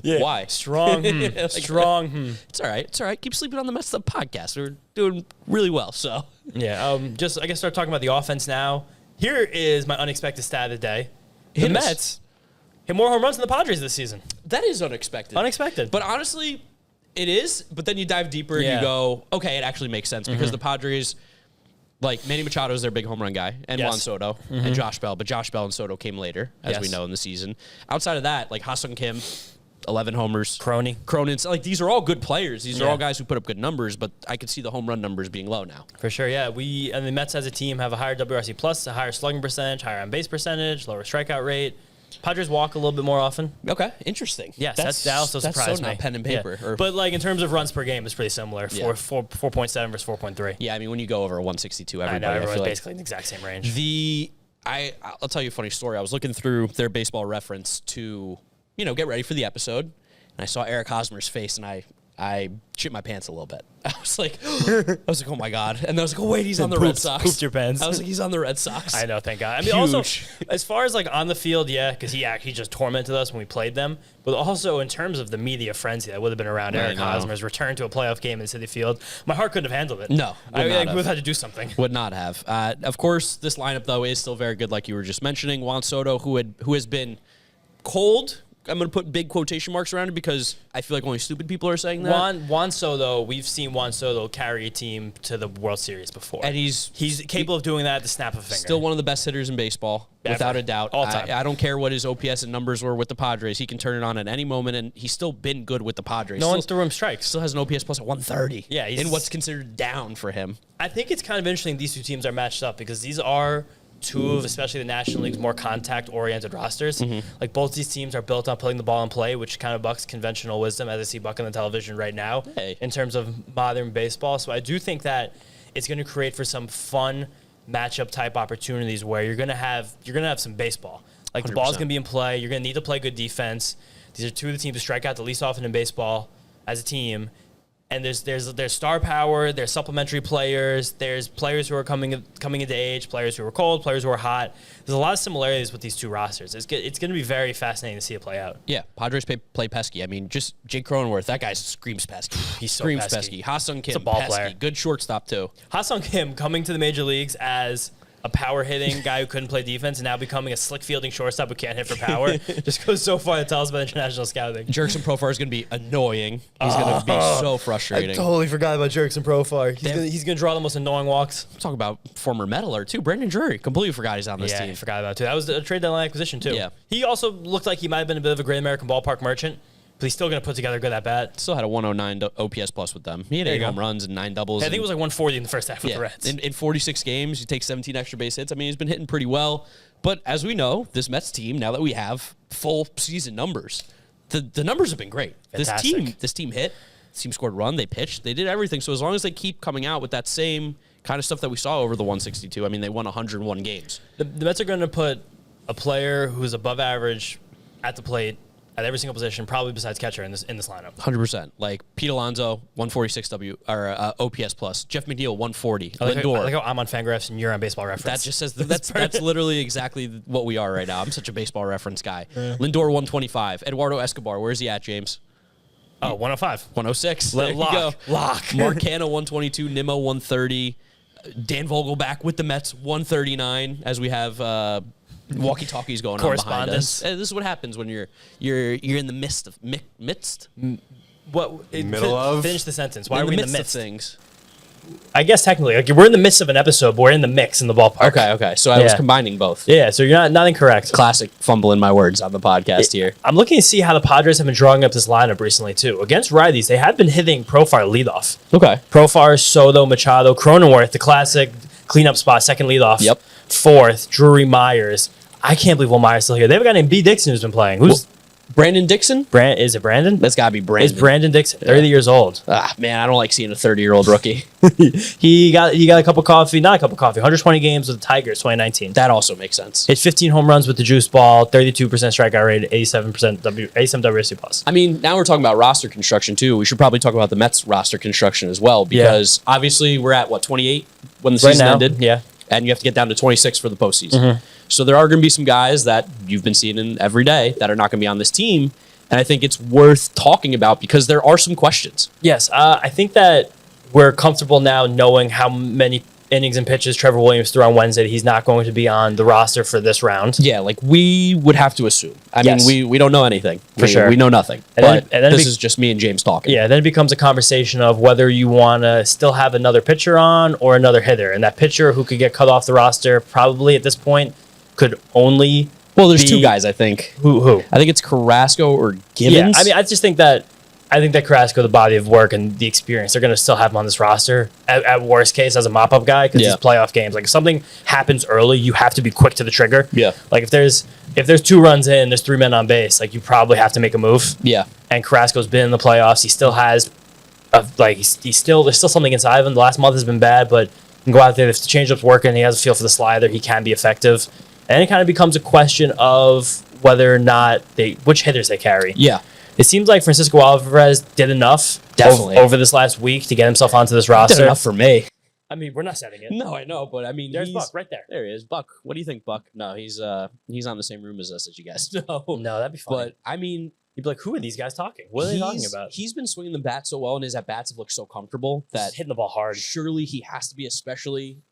Yeah. why? Strong. Strong. It's all right. It's all right. Keep sleeping on the Mets'd podcast. We're doing really well, so. Yeah. Just, I guess, start talking about the offense now. Here is my unexpected stat of the day. The Hit us. Mets hit more home runs than the Padres this season. That is unexpected. Unexpected. But honestly, it is. But then you dive deeper and Yeah. you go, okay, it actually makes sense because the Padres, like Manny Machado is their big home run guy, and Yes. Juan Soto and Josh Bell. But Josh Bell and Soto came later, as we Yes. know in the season. Outside of that, like Ha-Sung Kim, 11 homers. Crony. Cronin. Like these are all good players. These are Yeah. all guys who put up good numbers. But I could see the home run numbers being low now. For sure, yeah. And the Mets as a team have a higher WRC plus, a higher slugging percentage, higher on base percentage, lower strikeout rate. Padres walk a little bit more often. Okay, interesting. Yes, that also that's surprised so me. not pen and Yeah. paper. Or, But like in terms of runs per game, it's pretty similar. Yeah. 4.7 versus 4.3. yeah, I mean when you go over 162, I everybody, know I everyone's feel like basically in the exact same range. I'll tell you a funny story. I was looking through their baseball reference to, get ready for the episode, and I saw Eric Hosmer's face, and I shit my pants a little bit. I was like, oh my god, and then I was like, oh wait, he's on the Red Sox. Pooped your pants. I was like, he's on the Red Sox. I know, thank God. I mean, also, Huge. as far as like on the field, yeah, because he just tormented us when we played them. But also in terms of the media frenzy that would have been around I Eric know. Hosmer's return to a playoff game in Citi Field, my heart couldn't have handled it. No, I would mean, not we have. would have had to do something. Would not have. Of course, this lineup though is still very good, like you were just mentioning. Juan Soto, who has been cold. I'm going to put big quotation marks around it because I feel like only stupid people are saying that. Juan Soto, we've seen Juan Soto carry a team to the World Series before. And he's capable of doing that at the snap of a finger. still one of the best hitters in baseball, Ever. without a doubt. All time. I don't care what his OPS and numbers were with the Padres. He can turn it on at any moment, and he's still been good with the Padres. No one's threw him strikes. Still has an OPS plus at 130. Yeah, in what's considered down for him. I think it's kind of interesting these two teams are matched up because these are two of, especially the National League's more contact-oriented rosters. Like, both these teams are built on putting the ball in play, which kind of bucks conventional wisdom, as I see bucking the television right now, Hey. in terms of modern baseball. So I do think that it's going to create for some fun matchup-type opportunities where you're going to have some baseball. Like, the ball's 100%. going to be in play. You're going to need to play good defense. These are two of the teams who strike out the least often in baseball as a team. And there's star power, there's supplementary players, there's players who are coming into age, players who are cold, players who are hot. There's a lot of similarities with these two rosters. It's going to be very fascinating to see it play out. Yeah, Padres play pesky. I mean, just Jake Cronenworth, that guy screams pesky. He's so screams pesky. Ha-Sung Kim, He's a ball pesky. player. Good shortstop, too. Ha-Sung Kim coming to the major leagues as a power-hitting guy who couldn't play defense and now becoming a slick-fielding shortstop who can't hit for power just goes so far to tell us about international scouting. Jerkson Profar is going to be annoying. He's going to be so frustrating. totally forgot about Jerkson Profar. He's going to draw the most annoying walks. Talk about former meddler, too. Brandon Dreary. Completely forgot he's on this Yeah, team. I forgot about it, too. That was a trade deadline acquisition, too. Yeah. He also looked like he might have been a bit of a Great American Ballpark merchant, but he's still going to put together a good at-bat. Still had a 109 OPS plus with them. He had There 8 you go. home runs and 9 doubles. I think it was like 140 in the first half with yeah, the Reds. in 46 games, you take 17 extra base hits. I mean, he's been hitting pretty well. But as we know, this Mets team, now that we have full season numbers, the numbers have been great. Fantastic. This team hit. This team scored a run. They pitched. They did everything. So as long as they keep coming out with that same kind of stuff that we saw over the 162, I mean, they won 101 games. The Mets are going to put a player who's above average at the plate at every single position, probably besides catcher in this lineup. 100%. Like Pete Alonso, 146 OPS plus. Jeff McNeil, 140. I like Lindor. how I'm on Fangraphs and you're on Baseball Reference. That just says that's literally exactly what we are right now. I'm such a baseball reference guy. Lindor 125. Eduardo Escobar, where's he at, James? 105. 106. There you go. Lock. Mark Canha 122. Nimmo 130. Dan Vogelback with the Mets 139. As we have walkie-talkies going on behind us. This is what happens when you're in the midst of Finish the sentence. Why are we in the midst of things? I guess technically, like, we're in the midst of an episode, but we're in the mix in the ballpark. Okay. So I was combining both. Yeah, so you're not incorrect. Classic fumbling my words on the podcast here. I'm looking to see how the Padres have been drawing up this lineup recently, too. Against righties, they have been hitting Profar leadoff. Okay. Profar, Soto, Machado, Cronenworth, the classic cleanup spot, second leadoff. Yep. Fourth, Drury, Myers. I can't believe Will Myers is still here. They have a guy named B. Dixon who's been playing. Brandon Dixon? Is it Brandon? That's got to be Brandon. It's Brandon Dixon, 30 years old. Man, I don't like seeing a 30-year-old rookie. He got a cup of coffee, not a cup of coffee, 120 games with the Tigers 2019. That also makes sense. Hit 15 home runs with the juice ball, 32% strikeout rate, 87% WRC plus. I mean, now we're talking about roster construction, too. We should probably talk about the Mets roster construction as well, because obviously we're at, 28 when the season ended? Yeah. And you have to get down to 26 for the postseason. So there are going to be some guys that you've been seeing in every day that are not going to be on this team. And I think it's worth talking about because there are some questions. Yes, I think that we're comfortable now knowing how many innings and pitches Trevor Williams threw on Wednesday. He's not going to be on the roster for this round. Yeah, like we would have to assume. I mean, we don't know anything. For sure. We know nothing. And then this is just me and James talking. Yeah, then it becomes a conversation of whether you want to still have another pitcher on or another hitter. And that pitcher who could get cut off the roster probably at this point could only... Well, there's two guys, I think. Who? I think it's Carrasco or Gibbons. Yeah, I mean, I just think that Carrasco, the body of work and the experience, they're going to still have him on this roster at worst case as a mop-up guy because these playoff games, like if something happens early, you have to be quick to the trigger. Yeah. Like if there's 2 runs in, there's 3 men on base, like you probably have to make a move. Yeah. And Carrasco's been in the playoffs. He still has, there's still something inside of him. The last month has been bad, but you can go out there. If the changeup's working, he has a feel for the slider, he can be effective. And it kind of becomes a question of whether or not which hitters they carry. Yeah. It seems like Francisco Alvarez did enough over this last week to get himself onto this roster. Did enough for me. I mean, we're not setting it. No, I know, but I mean, there's Buck right there. There he is, Buck. What do you think, Buck? No, he's on the same room as us, as you guys know. No, that'd be fun. But I mean, you'd be like, who are these guys talking? What are they talking about? He's been swinging the bat so well, and his at bats have looked so comfortable that He's hitting the ball hard. Surely he has to be, especially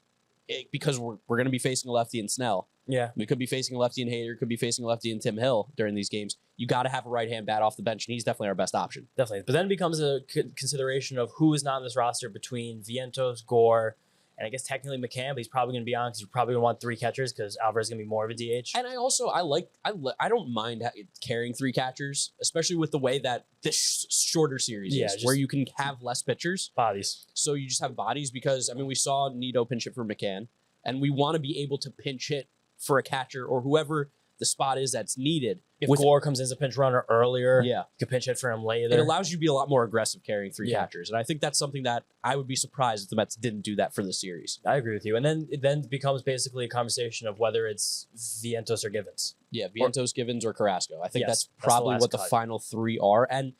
because we're going to be facing a lefty in Snell. Yeah. We could be facing a lefty in Hader, could be facing a lefty in Tim Hill during these games. You got to have a right-hand bat off the bench, and he's definitely our best option. Definitely. But then it becomes a consideration of who is not on this roster between Vientos, Gore, and I guess technically McCann, but he's probably going to be on because you're probably going to want 3 catchers because Alvarez is going to be more of a DH. And I don't mind carrying 3 catchers, especially with the way that this shorter series is, where you can have less pitchers. Bodies. So you just have bodies because, I mean, we saw Nito pinch hit for McCann, and we want to be able to pinch hit for a catcher or whoever the spot is that's needed. If Gore comes in as a pinch runner earlier, you can pinch hit for him later. It allows you to be a lot more aggressive carrying 3 catchers. And I think that's something that I would be surprised if the Mets didn't do that for the series. I agree with you. And then it then becomes basically a conversation of whether it's Vientos or Givens. Yeah, Vientos, Givens, or Carrasco. I think that's probably what the final 3 are. And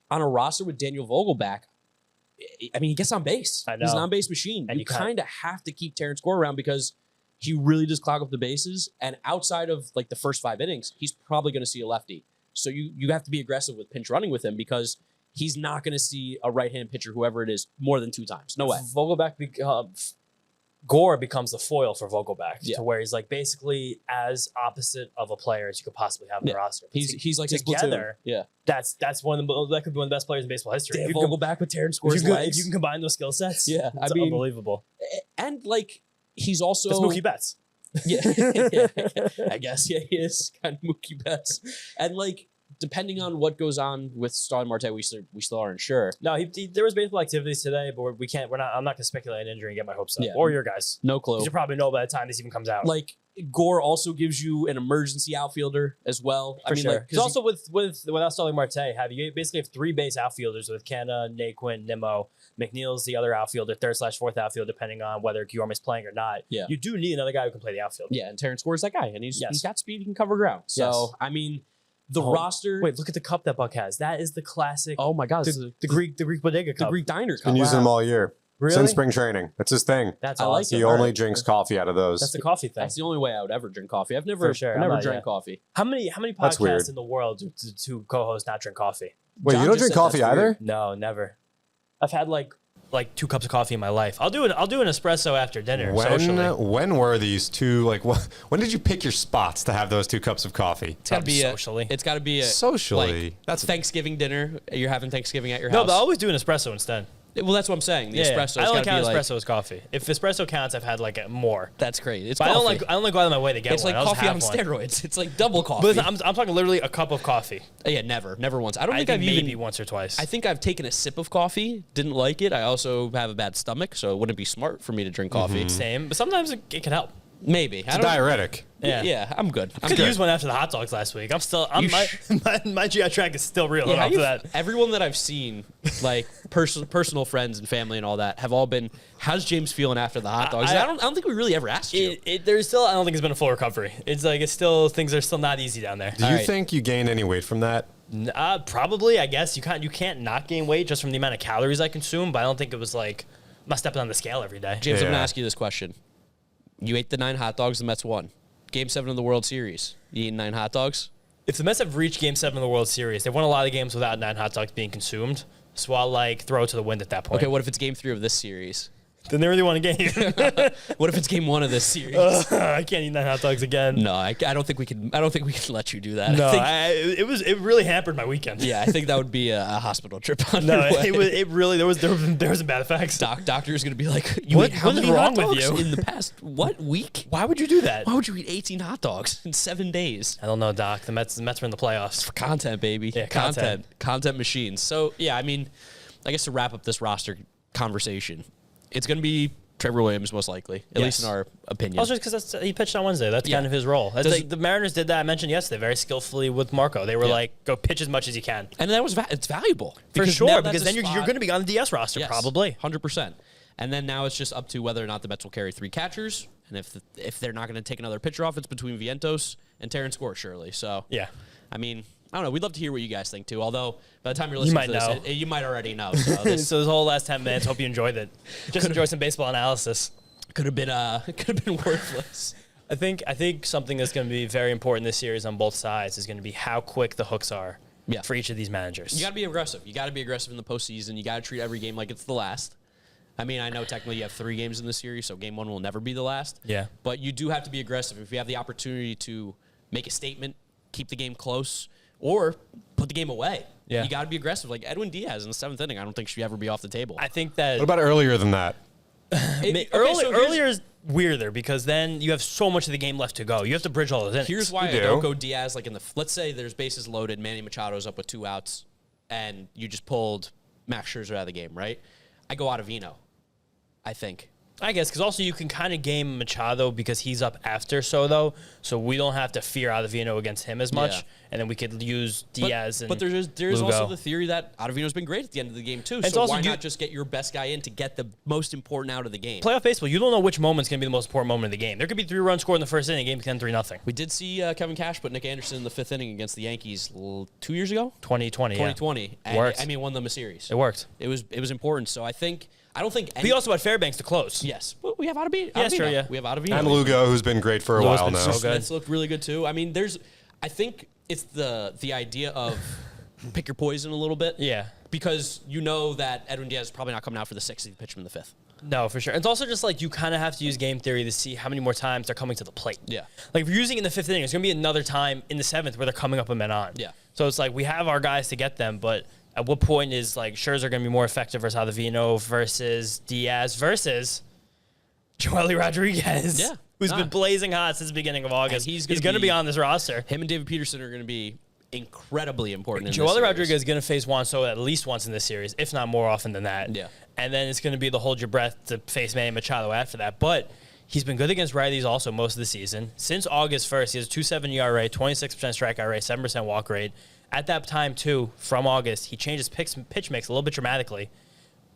on a roster with Daniel Vogelback, I mean, he gets on base. I know. He's an on-base machine. And you kind of have to keep Terrence Gore around because he really does clog up the bases. And outside of like the first 5 innings, he's probably going to see a lefty. So you have to be aggressive with pinch running with him because he's not going to see a right-hand pitcher, whoever it is, more than 2 times. No way. Gore becomes the foil for Vogelback to where he's like basically as opposite of a player as you could possibly have on the roster. He's like together. Yeah, that's one of that could be one of the best players in baseball history. If Vogelback with Terrence Gore's legs, if you can combine those skill sets, it's unbelievable. And like he's also it's Mookie Betts. Yeah, I guess he is kind of Mookie Betts, and like. Depending on what goes on with Starling Marte, we still aren't sure. No, there was baseball activities today, but we can't. I'm not going to speculate on injury and get my hopes up. Yeah. Or your guys. No clue. You should probably know by the time this even comes out. Like Gore also gives you an emergency outfielder as well. For sure. Because also without Starling Marte, you basically have 3 base outfielders with Canna, Naquin, Nimmo. McNeil's the other outfielder, 3rd/4th outfield, depending on whether Guillorme is playing or not. Yeah. You do need another guy who can play the outfield. Yeah, and Terrence Gore's that guy, and he's got speed, he can cover ground. So I mean. The roster. Wait, look at the cup that Buck has. That is the classic. Oh my God, the Greek bodega cup. The Greek diner cup. Been using them all year. Really? Since spring training. That's his thing. That's awesome. like he only drinks coffee out of those. That's the coffee thing. That's the only way I would ever drink coffee. I've never drank coffee. How many podcasts in the world do co-hosts not drink coffee? Wait, John you don't drink coffee either? Weird. No, never. I've had like 2 cups of coffee in my life. I'll do an espresso after dinner. When were these 2 like when did you pick your spots to have those 2 cups of coffee? It's got to be socially. It's got to be socially. Like, that's Thanksgiving dinner. You're having Thanksgiving at your house. No, but I always do an espresso instead. Well, that's what I'm saying. The espresso. I don't count espresso as coffee. If espresso counts, I've had like more. That's great. It's but coffee. I don't like go out of my way to get it's one. It's like coffee on steroids. It's like double coffee. But listen, I'm talking literally a cup of coffee. Yeah, never once. I don't think I've maybe once or twice. I think I've taken a sip of coffee, didn't like it. I also have a bad stomach, so it wouldn't be smart for me to drink coffee. Same, but sometimes it can help. Maybe. It's a diuretic. Yeah, I'm good. Could use one after the hot dogs last week. My GI tract is still real after that. Everyone that I've seen, like personal friends and family and all that, have all been, how's James feeling after the hot dogs? I don't think we really ever asked you. There's still, I don't think it's been a full recovery. It's still, things are still not easy down there. Do you think you gained any weight from that? Probably, I guess. You can't not gain weight just from the amount of calories I consume, but I don't think it was like, I'm not stepping on the scale every day. James, I'm going to ask you this question. You ate the 9 hot dogs, the Mets won. Game 7 of the World Series. You eating 9 hot dogs? If the Mets have reached Game 7 of the World Series, they've won a lot of games without 9 hot dogs being consumed. So I'll throw it to the wind at that point. Okay, what if it's Game 3 of this series? Then they really won a game. What if it's Game 1 of this series? I can't eat 9 hot dogs again. No, I don't think we can. I don't think we can let you do that. No, it really hampered my weekend. Yeah, I think that would be a hospital trip on No, your way. it really there was some bad effects. Doctor's gonna be like, how many hot wrong with dogs you in the past week? Why would you do that? Why would you eat 18 hot dogs in 7 days? I don't know, Doc. The Mets were in the playoffs. For content, baby. Yeah, content machines. So yeah, I mean, I guess to wrap up this roster conversation, it's gonna be Trevor Williams, most likely, at least in our opinion. Also, because he pitched on Wednesday. That's kind of his role. The Mariners did that. I mentioned yesterday very skillfully with Marco. They were like, go pitch as much as you can. And that was it's valuable. For sure, because then you're going to be on the DS roster, probably. 100%. And then now it's just up to whether or not the Mets will carry 3 catchers. And if they're not going to take another pitcher off, it's between Vientos and Terrence Gore, surely. So, yeah. I mean, I don't know. We'd love to hear what you guys think, too. Although, by the time you're listening to this, you might already know. So this whole last 10 minutes, hope you enjoyed it. Just enjoy some baseball analysis. Could have been worthless. I think something that's going to be very important this series on both sides is going to be how quick the hooks are for each of these managers. You got to be aggressive. You got to be aggressive in the postseason. You got to treat every game like it's the last. I mean, I know technically you have 3 games in the series, so game 1 will never be the last. Yeah. But you do have to be aggressive. If you have the opportunity to make a statement, keep the game close, or put the game away, you got to be aggressive. Like Edwin Diaz in the 7th inning, I don't think should ever be off the table. I think that. What about earlier than that? Earlier is weirder because then you have so much of the game left to go. You have to bridge all those innings. Here's why I don't go Diaz like in the. Let's say there's bases loaded, Manny Machado's up with 2 outs, and you just pulled Max Scherzer out of the game, right? I go Ottavino, I think. I guess, because also you can kind of game Machado because he's up after Soto, so we don't have to fear Ottavino against him as much, and then we could use Diaz but there's also the theory that Ottavino's been great at the end of the game, too, so why not just get your best guy in to get the most important out of the game? Playoff baseball, you don't know which moment's going to be the most important moment of the game. There could be 3 runs scored in the first inning, game can 3-0. We did see Kevin Cash put Nick Anderson in the 5th inning against the Yankees 2 years ago? 2020, And, worked. I mean, won them a series. It worked. It was important, so I don't think we also had Fairbanks to close. Yes. Well, we have Ottavino. Yeah, sure, yeah. We have Ottavino. And Lugo, who's been great for a while now. So good. It's looked really good, too. I mean, I think it's the idea of pick your poison a little bit. Yeah. Because you know that Edwin Diaz is probably not coming out for the 6th if you pitch him in the 5th. No, for sure. It's also just like you kind of have to use game theory to see how many more times they're coming to the plate. Yeah. Like if you're using it in the 5th inning, it's going to be another time in the 7th where they're coming up with men on. Yeah. So it's like we have our guys to get them, but at what point is like Scherzer going to be more effective versus Ottavino versus Diaz versus Joely Rodriguez? Yeah. Who's been blazing hot since the beginning of August. And he's going to be on this roster. Him and David Peterson are going to be incredibly important in Joely this Rodriguez series. is going to face Juan Soto at least once in this series, if not more often than that. Yeah. And then it's going to be the hold your breath to face Manny Machado after that. But he's been good against righties also most of the season. Since August 1st, he has a 2.7 ERA, 26% strikeout rate, 7% walk rate. At that time, too, from August, he changed his pitch mix a little bit dramatically.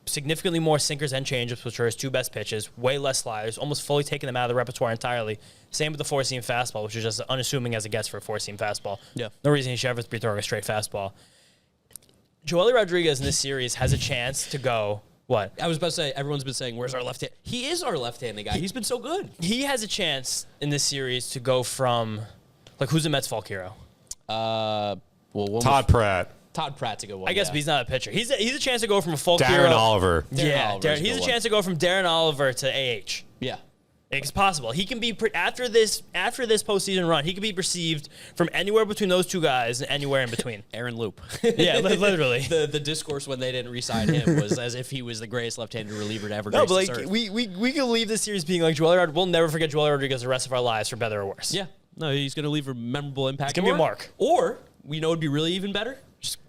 Significantly more sinkers and changeups, which are his 2 best pitches. Way less sliders, almost fully taking them out of the repertoire entirely. Same with the 4-seam fastball, which is just unassuming as it gets for a 4-seam fastball. Yeah. No reason he should ever be throwing a straight fastball. Joely Rodriguez in this series has a chance to go, what? I was about to say, everyone's been saying, where's our left hand? He is our left-handed guy. He's been so good. He has a chance in this series to go from, like, who's the Mets' folk hero? Todd Pratt. Todd Pratt's a good one. I guess, but he's not a pitcher. He's a chance to go from a folk hero. Darren Oliver. He's a chance to go from Darren Oliver to AH. Yeah. It's possible. He can be after this postseason run. He can be perceived from anywhere between those 2 guys and anywhere in between. Aaron Loop. Yeah, literally. The discourse when they didn't re-sign him was as if he was the greatest left-handed reliever to ever grace No, but this like earth. we can leave this series being like Joely Rodriguez. We'll never forget Joely Rodriguez the rest of our lives, for better or worse. Yeah. No, he's going to leave a memorable impact. It's going to be a mark. Or, we know it'd be really even better.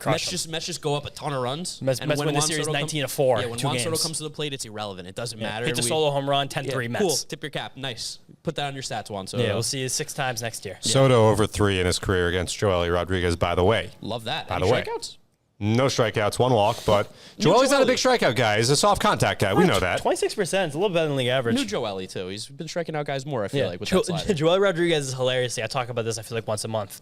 Mets just go up a ton of runs. Mets and win when the Juan series Soto 19-4. Yeah, when two Juan games. Soto comes to the plate, it's irrelevant. It doesn't matter. Hit the solo home run, 10-3 Mets. Cool. Tip your cap. Nice. Put that on your stats, Juan Soto. Yeah, we'll see you 6 times next year. Soto over 3 in his career against Joely Rodriguez, by the way. Love that. By Any the way. strikeouts? No strikeouts, 1 walk, but Joely's not a big strikeout guy. He's a soft contact guy. We know that. 26%. It's a little better than league average. New Joely, too. He's been striking out guys more, I feel like, with that slider. Joely Rodriguez is hilarious. I talk about this, I feel like, once a month.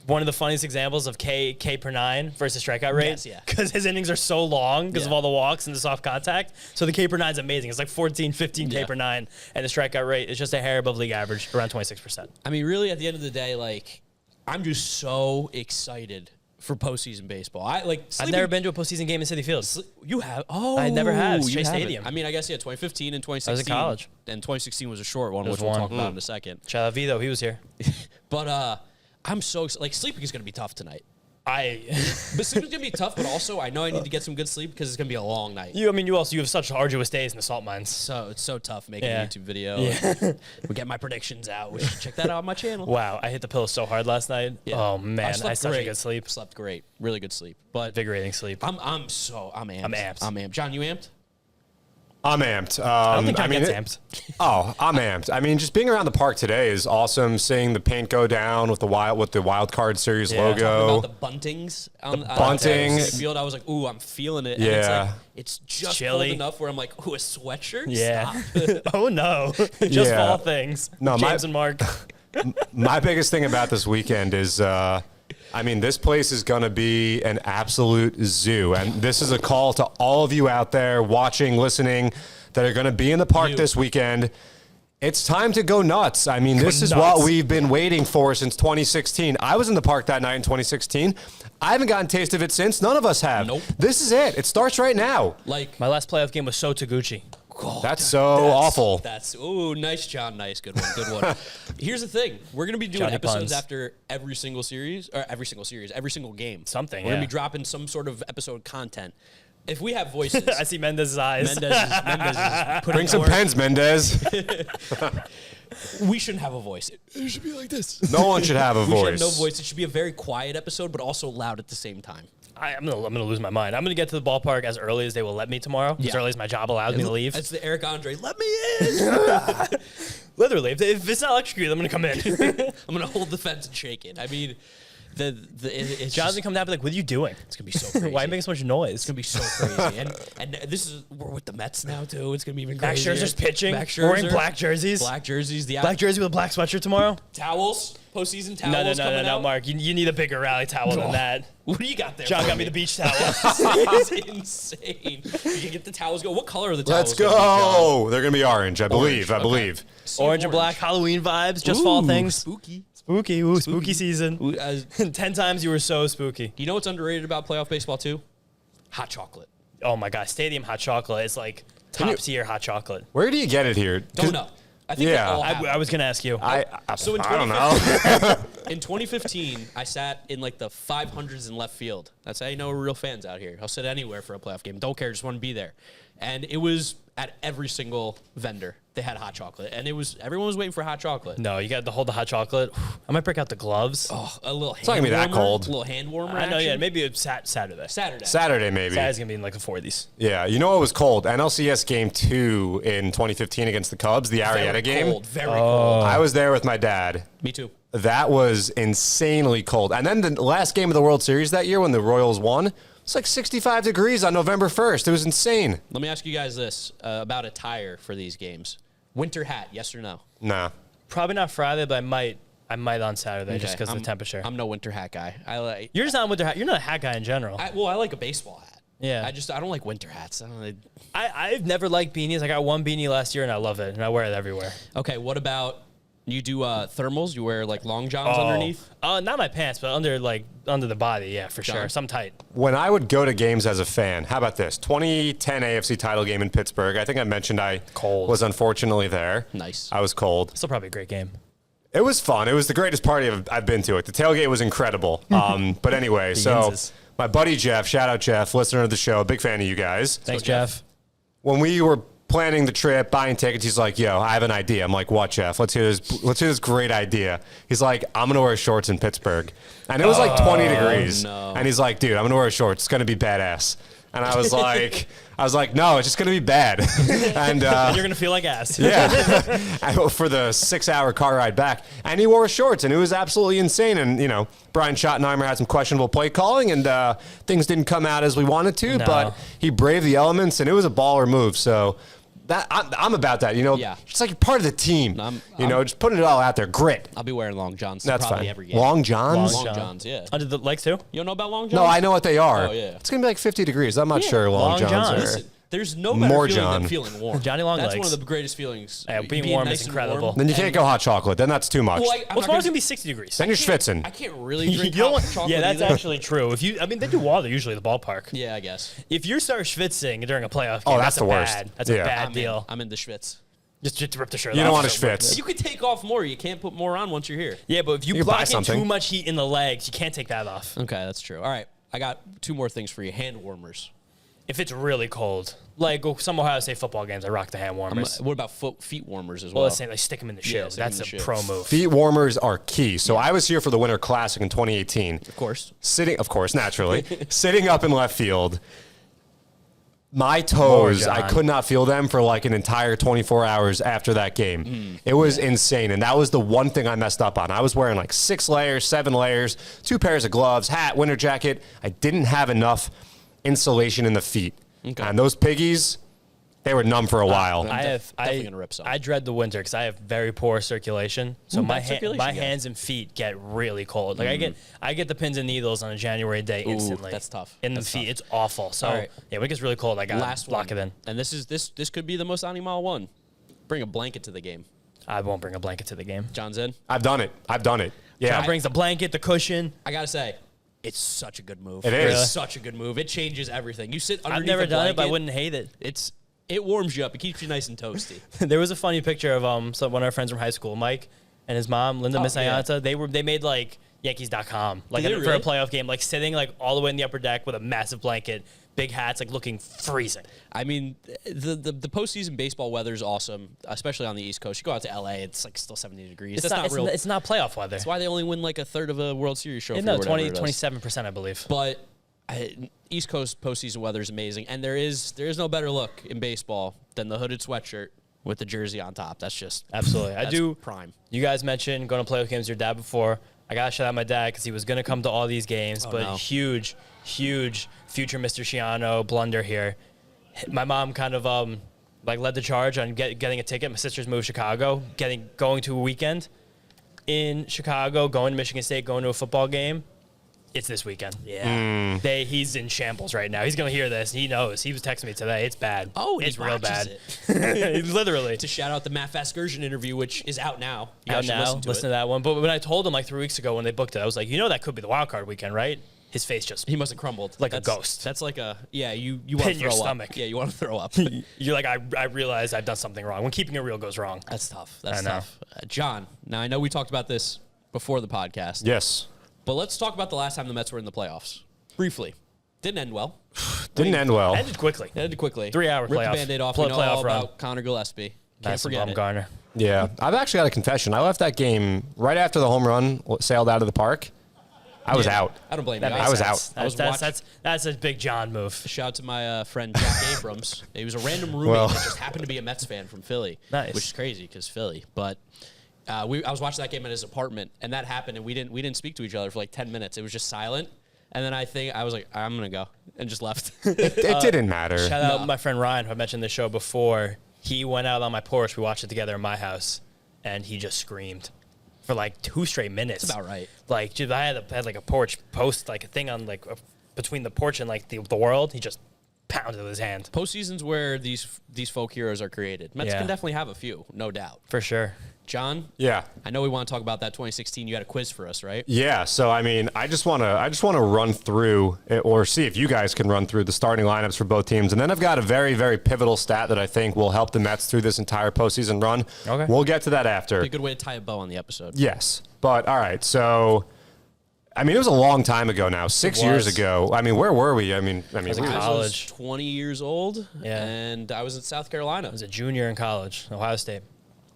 One of the funniest examples of K per 9 versus strikeout rate. Yes, yeah. Because his innings are so long because of all the walks and the soft contact. So the K per 9 is amazing. It's like 14, 15 K per 9. And the strikeout rate is just a hair above league average, around 26%. I mean, really, at the end of the day, like, I'm just so excited for postseason baseball. I've never been to a postseason game in Citi Field. You have? Oh, I never have. you Shea haven't. Stadium. I mean, I guess, 2015 and 2016. I was in college. And 2016 was a short one, which was we'll one. talk about in a second. Shout out Vito. He was here. But I'm so excited. Like, sleeping is going to be tough tonight. I But sleeping's going to be tough, but also I know I need to get some good sleep because it's going to be a long night. you have such arduous days in the salt mines. So it's so tough making Yeah. a YouTube video. Yeah. We get my predictions out. We should check that out on my channel. Wow, I hit the pillow so hard last night. Yeah. Oh man, I slept had such a great. good sleep. Slept great. Really good sleep. But Invigorating sleep. I'm amped. I'm amped. I'm amped. John, you amped? I'm amped. I don't think John gets amped. I'm amped. I mean, just being around the park today is awesome. Seeing the paint go down with the wild card series Yeah. logo. About the buntings on bunting. Citi Field. I was like, ooh, I'm feeling it. And it's Yeah. like, it's just chilly. cold enough where I'm like, ooh, a sweatshirt? Yeah. Stop. Oh no, just Yeah. fall things. No, James and Mark. My biggest thing about this weekend is, I mean, this place is going to be an absolute zoo. And this is a call to all of you out there watching, listening, that are going to be in the park this weekend. It's time to go nuts. I mean, this is what we've been waiting for since 2016. I was in the park that night in 2016. I haven't gotten a taste of it since. None of us have. Nope. This is it. It starts right now. Like, My last playoff game was so Taguchi. That's awful. Ooh, nice, John. Nice. Good one. Good one. Here's the thing. We're going to be doing Johnny episodes puns. after every single game. Something, We're going yeah. to be dropping some sort of episode content. If we have voices, I see Mendez's eyes. Mendez is putting Bring some forth- pens, Mendez. We shouldn't have a voice. It should be like this. No one should have a We should voice. have no voice. It should be a very quiet episode, but also loud at the same time. I'm gonna lose my mind. I'm gonna get to the ballpark as early as they will let me tomorrow. As Yeah. early as my job allows me to leave. It's the Eric Andre. Let me in. Literally, if it's not electrocuted, I'm gonna come in. I'm gonna hold the fence and shake it. I mean, it's John's just, gonna come down and be like, "What are you doing? it's gonna be so crazy. Why are you making so much noise?" It's gonna be so crazy. And this is we're with the Mets now too. It's gonna be even Max crazier. Scherzer's pitching. Max We're wearing Scherzer. black jerseys. Black jerseys. The Black jersey with a black sweatshirt tomorrow. towels. Postseason towels. No, coming out. Mark. You need a bigger rally towel than that. What do you got there? John for got me the beach towel. It's insane. You can get the towels. Go. What color are the towels? Let's gonna be, John? go. They're going to be orange, I believe. Orange, I believe. See Orange and black Halloween vibes, just fall Ooh, things. Spooky. Spooky. Ooh, spooky season. Ooh, 10 times you were so spooky. you know what's underrated about playoff baseball too? Hot chocolate. Oh my god, stadium hot chocolate is like top tier hot chocolate. Where do you get it here? Don't know. I think Yeah. they all have I was gonna ask you. I So in don't know. In 2015, I sat in like the 500s in left field. That's how you know we're real fans out here. I'll sit anywhere for a playoff game. Don't care, just want to be there. And it was at every single vendor. They had hot chocolate, and everyone was waiting for hot chocolate. No, you got to hold the hot chocolate. I might break out the gloves. Oh, a little hand not gonna be that warmer, cold. A little hand warmer. I know, yeah, action. maybe it's Saturday. Saturday, maybe. Saturday's gonna be in like the 40s. Yeah, you know what was cold? NLCS Game 2 in 2015 against the Cubs, the Very Arrieta game. cold. Very cold. I was there with my dad. Me too. That was insanely cold. And then the last game of the World Series that year when the Royals won, it's like 65 degrees on November 1st. It was insane. Let me ask you guys this about attire for these games. Winter hat, yes or no? Nah. Probably not Friday, but I might on Saturday just Okay, because of the temperature. I'm no winter hat guy. I like. You're just not a winter hat. You're not a hat guy in general. I like a baseball hat. Yeah. I don't like winter hats. I don't. I've never liked beanies. I got one beanie last year and I love it and I wear it everywhere. Okay, what about you do thermals? You wear like long johns underneath? Not my pants, but under the body, yeah, for sure. John? Some tight. When I would go to games as a fan, how about this? 2010 AFC title game in Pittsburgh. I think I mentioned I Cold. was unfortunately there. Nice. I was cold. Still probably a great game. It was fun. It was the greatest party I've been to. Like, the tailgate was incredible. But anyway, so Yinzes. my buddy Jeff, shout out Jeff, listener of the show, big fan of you guys. Thanks, Jeff. When we were planning the trip, buying tickets. He's like, yo, I have an idea. I'm like, what, Jeff? Let's hear this great idea. He's like, I'm going to wear shorts in Pittsburgh. And it was like 20 degrees. No. And he's like, dude, I'm going to wear shorts. It's going to be badass. And I was like, no, it's just going to be bad. And You're going to feel like ass. yeah, for the 6-hour car ride back. And he wore shorts, and it was absolutely insane. And, Brian Schottenheimer had some questionable play calling, and things didn't come out as we wanted to, but he braved the elements, and it was a baller move. So that I'm about that, It's like you're part of the team. Just putting it all out there. Grit. I'll be wearing long johns. That's probably fine. every game. Long johns? Long johns, yeah. Under the legs too? You don't know about long johns? No, I know what they are. Oh, yeah. It's going to be like 50 degrees. I'm not sure long johns johns. are. Listen, there's no better More feeling John. than feeling warm. Johnny Long That's legs. one of the greatest feelings. Yeah, being warm is nice and incredible. warm. Then you can't go hot chocolate. Then that's too much. Well, Well, tomorrow's going to be 60 degrees. Then you're schwitzing. I can't really drink You don't hot want- chocolate yeah, that's either. actually true. They do water usually at the ballpark. Yeah, I guess. If you start schwitzing during a playoff Oh, game, that's the worst. That's Yeah. a bad I'm deal. I'm in the schwitz. Just to rip the shirt You off. don't want to schwitz. You could take off more. You can't put more on once you're here. Yeah, but if you You can buy block in something. too much heat in the legs, you can't take that off. Okay, that's true. All right, I got 2 more things for you. Hand warmers. If it's really cold, like some Ohio State football games, I rock the hand warmers. What about feet warmers as Well, well? let's say they stick them in the shoe. stick 'em That's in a the shoe. pro move. Feet warmers are key. So I was here for the Winter Classic in 2018. Of course. Of course, naturally, sitting up in left field. My toes, John. I could not feel them for like an entire 24 hours after that game. It was insane. And that was the one thing I messed up on. I was wearing like 6 layers, 7 layers, 2 pairs of gloves, hat, winter jacket. I didn't have enough insulation in the feet. Okay. And those piggies, they were numb for a while. definitely gonna rip some. I dread the winter because I have very poor circulation. So my bad circulation, my yeah. hands and feet get really cold. Like I get the pins and needles on a January day instantly. that's tough. In the That's feet, tough. it's awful. So All right. yeah, when it gets really cold, I got Last to lock one. it in. And this could be the most animal one. Bring a blanket to the game. I won't bring a blanket to the game. John's in. I've done it. Yeah. John brings the blanket, the cushion. I gotta say, it's such a good move. It is. It's such a good move. It changes everything. You sit underneath I've never a done it, but I blanket, wouldn't hate it. It warms you up. It keeps you nice and toasty. There was a funny picture of one of our friends from high school, Mike, and his mom, Linda Misayanta. They made like Yankees.com like Did they for really? a playoff game, like sitting like all the way in the upper deck with a massive blanket, big hats, like looking freezing. I mean, the postseason baseball weather is awesome, especially on the East Coast. You go out to LA, it's like still 70 degrees. That's not real. It's not playoff weather. That's why they only win like a third of a World Series trophy. No, or whatever it is. 27%, I believe. But East Coast postseason weather is amazing, and there is no better look in baseball than the hooded sweatshirt with the jersey on top. That's just Absolutely. I that's do. prime. You guys mentioned going to playoff games with your dad before. I got to shout out my dad because he was going to come to all these games, but no. huge future Mr. Schiano blunder here. My mom kind of led the charge on getting a ticket. My sister's moved to Chicago, going to a weekend in Chicago, going to Michigan State, going to a football game. It's this weekend. Yeah. He's in shambles right now. He's going to hear this. He knows. He was texting me today. It's bad. Oh, it's he real watches bad. Literally. To shout out the Matt Vasgersian interview, which is out now. You guys Out should now. listen Listen to that one. But when I told him like 3 weeks ago when they booked it, I was like, that could be the wild card weekend, right? His face just He must have crumbled Like a ghost. That's like you want to Pin throw your up. stomach. Yeah, you want to throw up. You're like, I realize I've done something wrong. When keeping it real goes wrong. That's tough. That's I know. tough. John, now I know we talked about this before the podcast. Yes. But let's talk about the last time the Mets were in the playoffs. Briefly. Didn't end well. Didn't end well. Ended quickly. It ended quickly. 3-hour Ripped playoff. the Band-Aid off. Play- We know playoff all run. about Conor Gillespie. Can't That's forget it. Bumgarner. Yeah. I've actually got a confession. I left that game right after the home run sailed out of the park. I was out. I don't blame That you. makes I was sense. out. I was That's a big John move. Shout out to my friend Jack Abrams. He was a random roommate Well. that just happened to be a Mets fan from Philly. Nice. Which is crazy because Philly. But I was watching that game at his apartment, and that happened, and we didn't speak to each other for like 10 minutes. It was just silent. And then I was like, I'm going to go, and just left. It didn't matter. Shout out my friend Ryan, who I mentioned the show before. He went out on my porch. We watched it together in my house, and he just screamed for like 2 straight minutes. That's about right. Like, dude, I had like a porch post, like a thing on like between the porch and like the world. He just pounded with his hand. Postseasons where these folk heroes are created. Mets Yeah. can definitely have a few, no doubt. For sure. John, Yeah. I know we want to talk about that 2016. You had a quiz for us, right? Yeah, so I mean, I just want to run through or see if you guys can run through the starting lineups for both teams, and then I've got a very, very pivotal stat that I think will help the Mets through this entire postseason run. Okay. We'll get to that after. Be a good way to tie a bow on the episode. Yes, but all right. So I mean, it was a long time ago now. 6 years was. ago. I mean, where were we? I mean, was in we were- I was college. 20 years old, Yeah. and I was in South Carolina. I was a junior in college, Ohio State.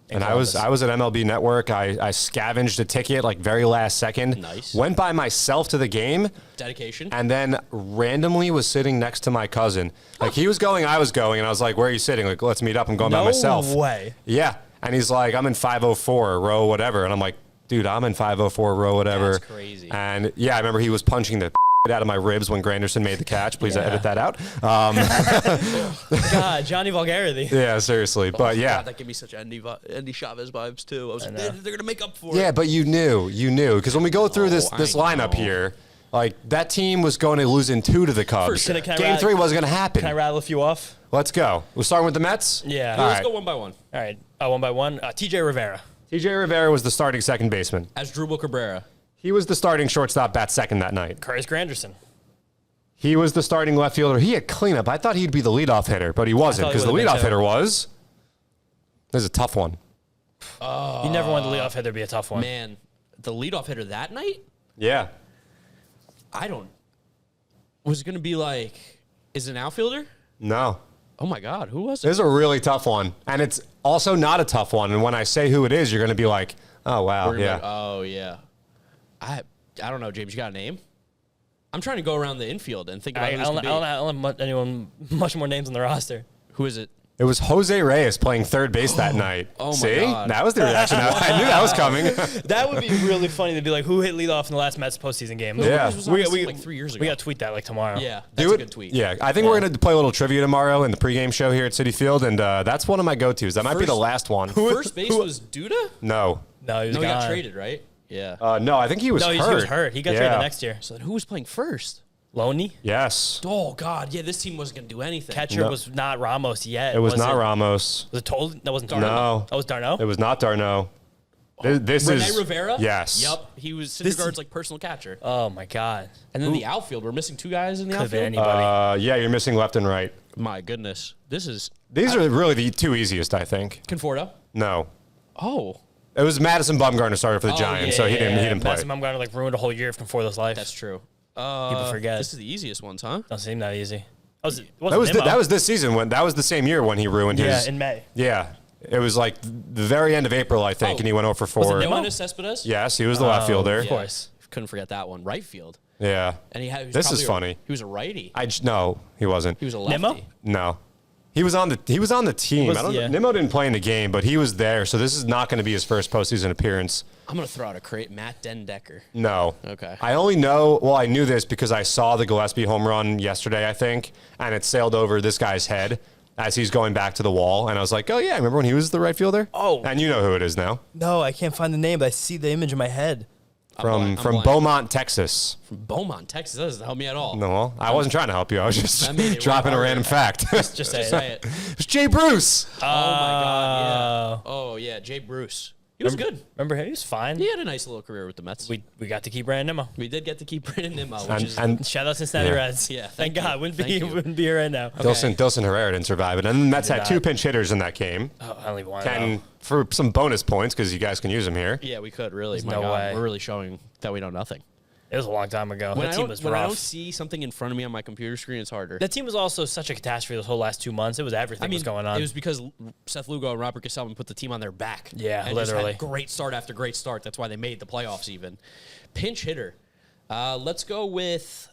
in and Columbus. I was at MLB Network. I scavenged a ticket like very last second. Nice. Went by myself to the game. Dedication. And then randomly was sitting next to my cousin. Like he was going, I was going, and I was like, "Where are you sitting?" Like, "Let's meet up. I'm going by myself." No way. Yeah. And he's like, "I'm in 504 row whatever," and I'm like, "Dude, I'm in 504 row whatever." That's crazy. And yeah, I remember he was punching the out of my ribs when Granderson made the catch. Please Yeah. edit that out. God, Johnny Vulgarity. Yeah, seriously. But yeah. God, that gave me such Andy Chavez vibes too. I was like, they're gonna make up for Yeah, it. but you knew, because when we go through this I lineup know. here, like that team was going to lose in 2 to the Cubs. Can I Game rattle- 3 wasn't going to Can I happen. rattle a few off? Let's go. We're starting with the Mets. Yeah. All Let's right. go one by one. All right. One by one. TJ Rivera. TJ Rivera was the starting second baseman. As Drupal Cabrera. He was the starting shortstop bat second that night. Curtis Granderson. He was the starting left fielder. He had cleanup. I thought he'd be the leadoff hitter, but he wasn't thought he because the would've been leadoff too. hitter was. This is a tough one. You never wanted the leadoff hitter to be a tough one. Man, the leadoff hitter that night? Yeah. I don't. Was it gonna be like? Is it an outfielder? No. Oh my God, who was it? This is a really tough one. And it's also not a tough one. And when I say who it is, you're going to be like, oh, wow. We're gonna be Yeah. like, oh yeah. I don't know, James. You got a name? I'm trying to go around the infield and think about I who this don't, could be. I don't have anyone much more names on the roster. Who is it? It was Jose Reyes playing third base that night. Oh, my See? God. That was the reaction. I knew that was coming. That would be really funny to be like, who hit leadoff in the last Mets postseason game? Yeah. This was on this team like 3 years ago. We got to tweet that like tomorrow. Yeah, that's Do a it. good tweet. Yeah, I think we're going to play a little trivia tomorrow in the pregame show here at Citi Field, and that's one of my go-tos. That might be the First- last one. First base was Duda? No. No, he was No, he got gone. traded, right? Yeah. No, I think he was No, hurt. he was hurt. He got traded next year. So then who was playing first? Loney. Yes. Oh God, yeah, this team wasn't gonna do anything. Catcher was not Ramos yet. It was not Ramos. Was it told? That wasn't Darno. No. That was Darno? It was not Darno. This Rene is Rivera? Yes. Yep. He was Syndergaard's like personal catcher. Oh, my God. And then the outfield, we're missing 2 guys in the Could have been outfield. anybody. Yeah, you're missing left and right. My goodness, this is These are really the 2 easiest, I think. Conforto. No. Oh, It was Madison Bumgarner started for the Giants, so he didn't play. Madison Bumgarner like ruined a whole year from Conforto's life. that's true. People forget. This is the easiest ones, huh? Doesn't seem that easy. It That was Nimmo. that was this season when that was the same year when he ruined his. in May. Yeah, it was like the very end of April, I think, Oh. and he went over for 4. Nimmo? Yoenis Cespedes. Yes, he was the left fielder. Of course. Couldn't forget that one. Right field. Yeah. And he was This probably is funny. He was a righty. No, he wasn't. He was a lefty. Nimmo? No. He was on the team. was- I don't yeah. Nimmo didn't play in the game, but he was there, so this is not going to be his first postseason appearance. I'm gonna throw out a crate. Matt Dendecker. No. Okay. I only know, I knew this because I saw the Gillespie home run yesterday, I think, and it sailed over this guy's head as he's going back to the wall, and I was like, oh yeah, remember when he was the right fielder? Oh. And you know who it is now. No, I can't find the name, but I see the image in my head. From blind. Beaumont, Texas. From Beaumont, Texas. That doesn't help me at all. No, I wasn't trying to help you. I was just I made it dropping a way random harder. fact. Just say Just it. say it. It's Jay Bruce. Oh my God. Yeah. Oh yeah. Jay Bruce. He was good. Remember him? He was fine. He had a nice little career with the Mets. We got to keep Brandon Nimmo. We did get to keep Brandon Nimmo, which is And Shout out Cincinnati Yeah. Reds. Yeah, Thank thank you. God. Thank you. Wouldn't be here right now. Dilson Herrera didn't survive it. And then the Mets Did had not. 2 pinch hitters in that game. Oh, I don't even want to And know. for some bonus points, because you guys can use them here. yeah, we could really. My no God, way. we're really showing that we know nothing. It was a long time ago. When That I team don't, was when I don't rough. see something in front of me on my computer screen, it's harder. That team was also such a catastrophe those whole last 2 months. It was everything was going on. It was because Seth Lugo and Robert Gesellman put the team on their back. Yeah, and just literally. had great start after great start. That's why they made the playoffs even. Pinch hitter. Let's go with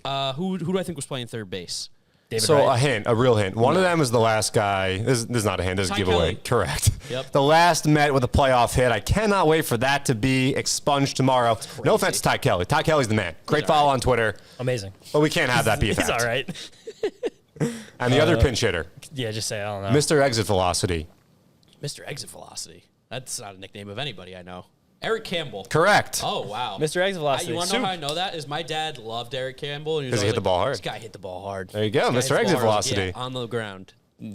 who do I think was playing third base? David So Wright. a real hint. One of them is the last guy. This is not a hint. This is a Ty giveaway. Kelly. Correct. Yep. The last Met with a playoff hit. I cannot wait for that to be expunged tomorrow. No offense to Ty Kelly. Ty Kelly's the man. Great follow on Twitter. Amazing. But we can't have that be a He's fact. all right. And the other pinch hitter, Yeah, just say it. I don't know. Mr. Exit Velocity. Mr. Exit Velocity. That's not a nickname of anybody I know. Eric Campbell. Correct. Oh wow, Mr. Exit Velocity. You want to know how I know that? Is my dad loved Eric Campbell. And 'Cause he hit the ball hard. This guy hit the ball hard. There you go, This Mr. guy hit the Exit ball hard. Velocity. Yeah, on the ground.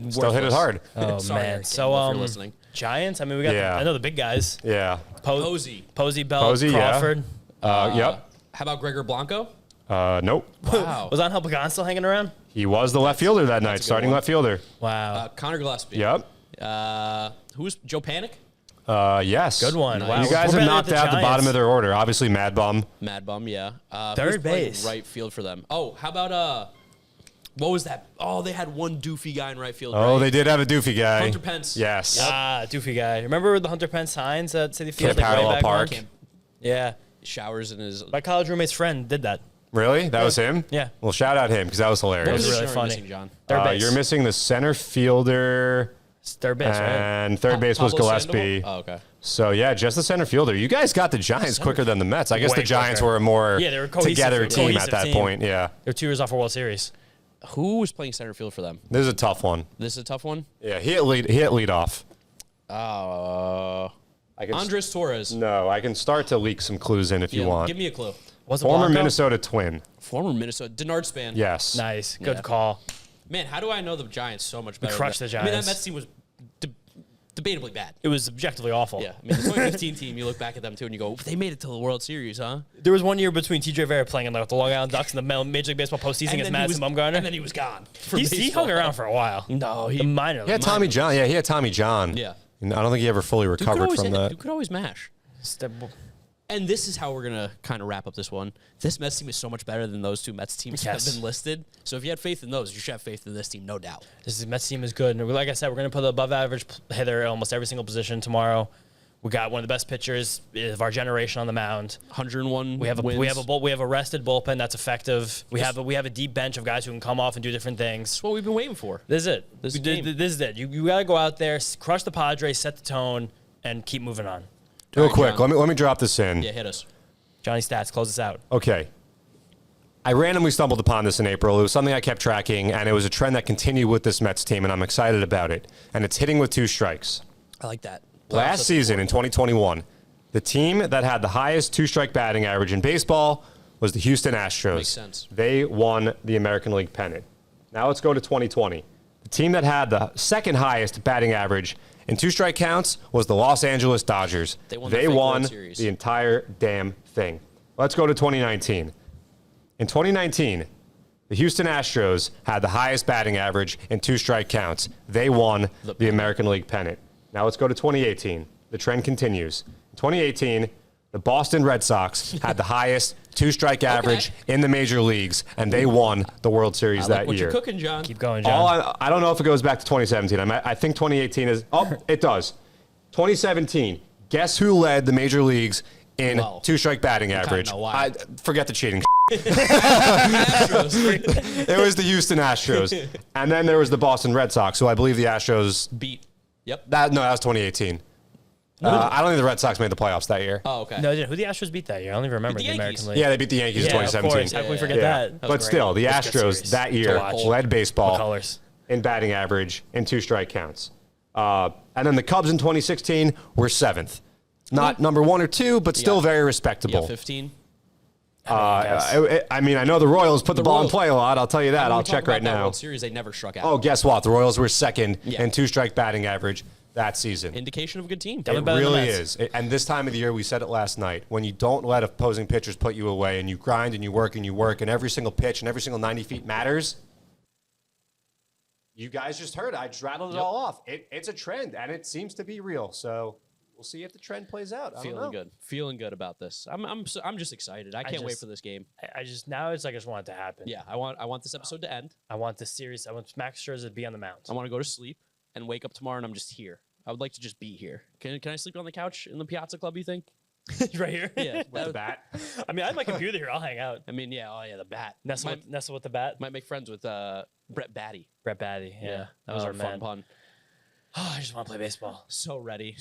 Still hit it Worthless. hard. Oh, Sorry, man. Eric So, Campbell, if you're listening. Giants? I mean, we got Yeah. I know the big guys. Yeah. Posey. Posey, Bell, Posey, yeah. Crawford. Yep. How about Gregor Blanco? Nope. Wow. Was Angel Pagan still hanging around? He was the left fielder that night, good starting one. left fielder. Wow. Connor Gillespie. Yep. Who was Joe Panic? Yes. Good one. Nice. Wow. You guys We're have better knocked than out the bottom Giants. of their order. Obviously, Mad Bum. Mad Bum, yeah. Third Who's playing base. right field for them. Oh, how about what was that? Oh, they had one doofy guy in right field. Oh, right? they did have a doofy guy. Hunter Pence. Yes. Doofy guy. Remember the Hunter Pence signs at Citi Field? Yeah, Parallel way back Park. when? Yeah. Showers in his. My college roommate's friend did that. Really? That was him? Yeah. Well, shout out him because that was What hilarious. was really position are you funny. missing, John? Third base. You're missing the center fielder, It's third base, right? and third base was Pablo Gillespie. Sandoval? Oh, okay. So, yeah, just the center fielder. You guys got the Giants quicker than the Mets. I guess Way the Giants quicker. were a more Yeah, they were cohesive- together team at cohesive that team. point. Yeah. They're 2 years off a World Series. Who was playing center field for them? This is a tough one. This is a tough one. Yeah, he hit lead off. Uh, I can Andres Torres. No, I can start to leak some clues in if you Yeah, want. give me a clue. Was it Former Blanco? Minnesota Twin. Former Minnesota Denard Span. Yes. Nice. Good Yeah. call. Man, how do I know the Giants so much better? crushed than the I mean, that Giants. Mets team was debatably bad. It was objectively awful. Yeah, I mean, the 2015 team, you look back at them too and you go, they made it to the World Series, huh? There was 1 year between TJ Vera playing in like the Long Island Ducks and the Major League Baseball postseason against then he Madison was- Bumgarner. And then he was gone. for he baseball. hung around for a while. No, The minor. He had Tommy John. Yeah, he had Tommy John. Yeah. And I don't think he ever fully Dude could recovered always from hit. that. Dude could always mash. And this is how we're going to kind of wrap up this one. This Mets team is so much better than those two Mets teams that Yes. have been listed. So if you had faith in those, you should have faith in this team, no doubt. This Mets team is good. And like I said, we're going to put an above average hitter in almost every single position tomorrow. We got one of the best pitchers of our generation on the mound. 101 We have wins. we have a rested bullpen that's effective. We have a deep bench of guys who can come off and do different things. That's what we've been waiting for. This is it. This This is it. You got to go out there, crush the Padres, set the tone, and keep moving on. Real All right, quick, John. let me drop this in. Yeah, hit us. Jonny Stats, close us out. Okay. I randomly stumbled upon this in April. It was something I kept tracking, and it was a trend that continued with this Mets team, and I'm excited about it. And it's hitting with 2 strikes. I like that. Last season in 2021, the team that had the highest 2-strike batting average in baseball was the Houston Astros. Makes sense. They won the American League pennant. Now let's go to 2020. The team that had the second highest batting average in 2-strike counts was the Los Angeles Dodgers. They won the fake World won Series. the entire damn thing. Let's go to 2019. In 2019, the Houston Astros had the highest batting average in 2-strike counts. They won the American League pennant. Now let's go to 2018. The trend continues. In 2018, the Boston Red Sox had the highest 2-strike average in the major leagues, and they won the World Series I like that what year. you're cooking, John. Keep going, John. I don't know if it goes back to 2017. I think 2018 is. Oh, it does. 2017. Guess who led the major leagues in Well, 2-strike batting average? know why. Forget the cheating. Astros It was the Houston Astros, and then there was the Boston Red Sox, who I believe the Astros. beat. Yep. That was 2018. I don't think the Red Sox made the playoffs that year. Oh, okay. No, who the Astros beat that year? I don't even remember Beat the the American Yankees. League. Yeah, they beat the Yankees in Yeah, of 2017. course. How can we forget Yeah. that? But great. still, the It was a good Astros series that to year watch. led What baseball colors? in batting average in 2-strike counts. And then the Cubs in 2016 were 7th. Not number 1 or 2, but still Yeah. very Yeah, respectable. 15. I mean, I know the Royals put the ball in Royals- play a lot. I'll tell you that. When I'll we talk check about right that now. World Series, they never struck out. Oh, guess what? The Royals were 2nd Yeah. in 2-strike batting average that season. Indication of a good team. Definitely It better than the really Mets. is. And this time of the year, we said it last night, when you don't let opposing pitchers put you away and you grind and you work and you work and every single pitch and every single 90 feet matters, you guys just heard. I just rattled it all off. It's a trend, and it seems to be real. So we'll see if the trend plays out. I don't Feeling know. good. Feeling good about this. I'm just excited. I can't wait just- for this game. I just now it's like I just want it to happen. Yeah, I want this episode to end. I want this series. I want Max Scherzer to be on the mound. I want to go to sleep and wake up tomorrow and I'm just here. I would like to just be here. Can I sleep on the couch in the Piazza Club, you think? right here. Yeah. With the bat. I mean, I have my computer here. I'll hang out. I mean, yeah, oh yeah, the bat. Nestle with the bat. Might make friends with Brett Batty. Brett Batty. Yeah, That was Oh, our fun man. pun. Oh, I just want to play baseball. So ready,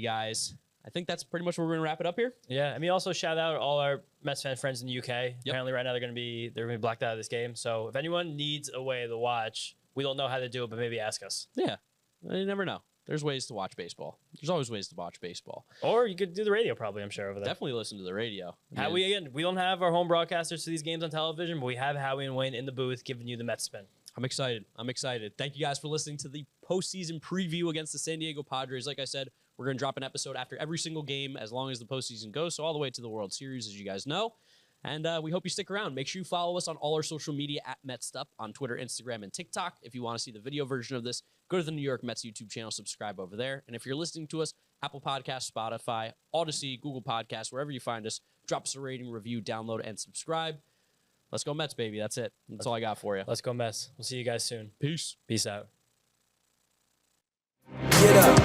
guys. I think that's pretty much where we're gonna wrap it up here. Yeah, I mean, also shout out all our Mets fan friends in the UK. Apparently, right now they're gonna be blacked out of this game. So if anyone needs a way to watch, we don't know how to do it, but maybe ask us. Yeah, you never know. There's ways to watch baseball. There's always ways to watch baseball. Or you could do the radio, probably. I'm sure over there. Definitely listen to the radio. I How mean, we don't have our home broadcasters to these games on television, but we have Howie and Wayne in the booth giving you the Mets spin. I'm excited. Thank you guys for listening to the postseason preview against the San Diego Padres. Like I said, we're going to drop an episode after every single game as long as the postseason goes, so all the way to the World Series, as you guys know. And we hope you stick around. Make sure you follow us on all our social media at Mets'd on Twitter, Instagram, and TikTok. If you want to see the video version of this, go to the New York Mets YouTube channel, subscribe over there. And if you're listening to us Apple Podcasts, Spotify, Odyssey, Google Podcasts, wherever you find us. Drop us a rating, review, download, and subscribe. Let's go Mets, baby. That's it. That's all I got for you. Let's go Mets. We'll see you guys soon. Peace. Peace out. Get up.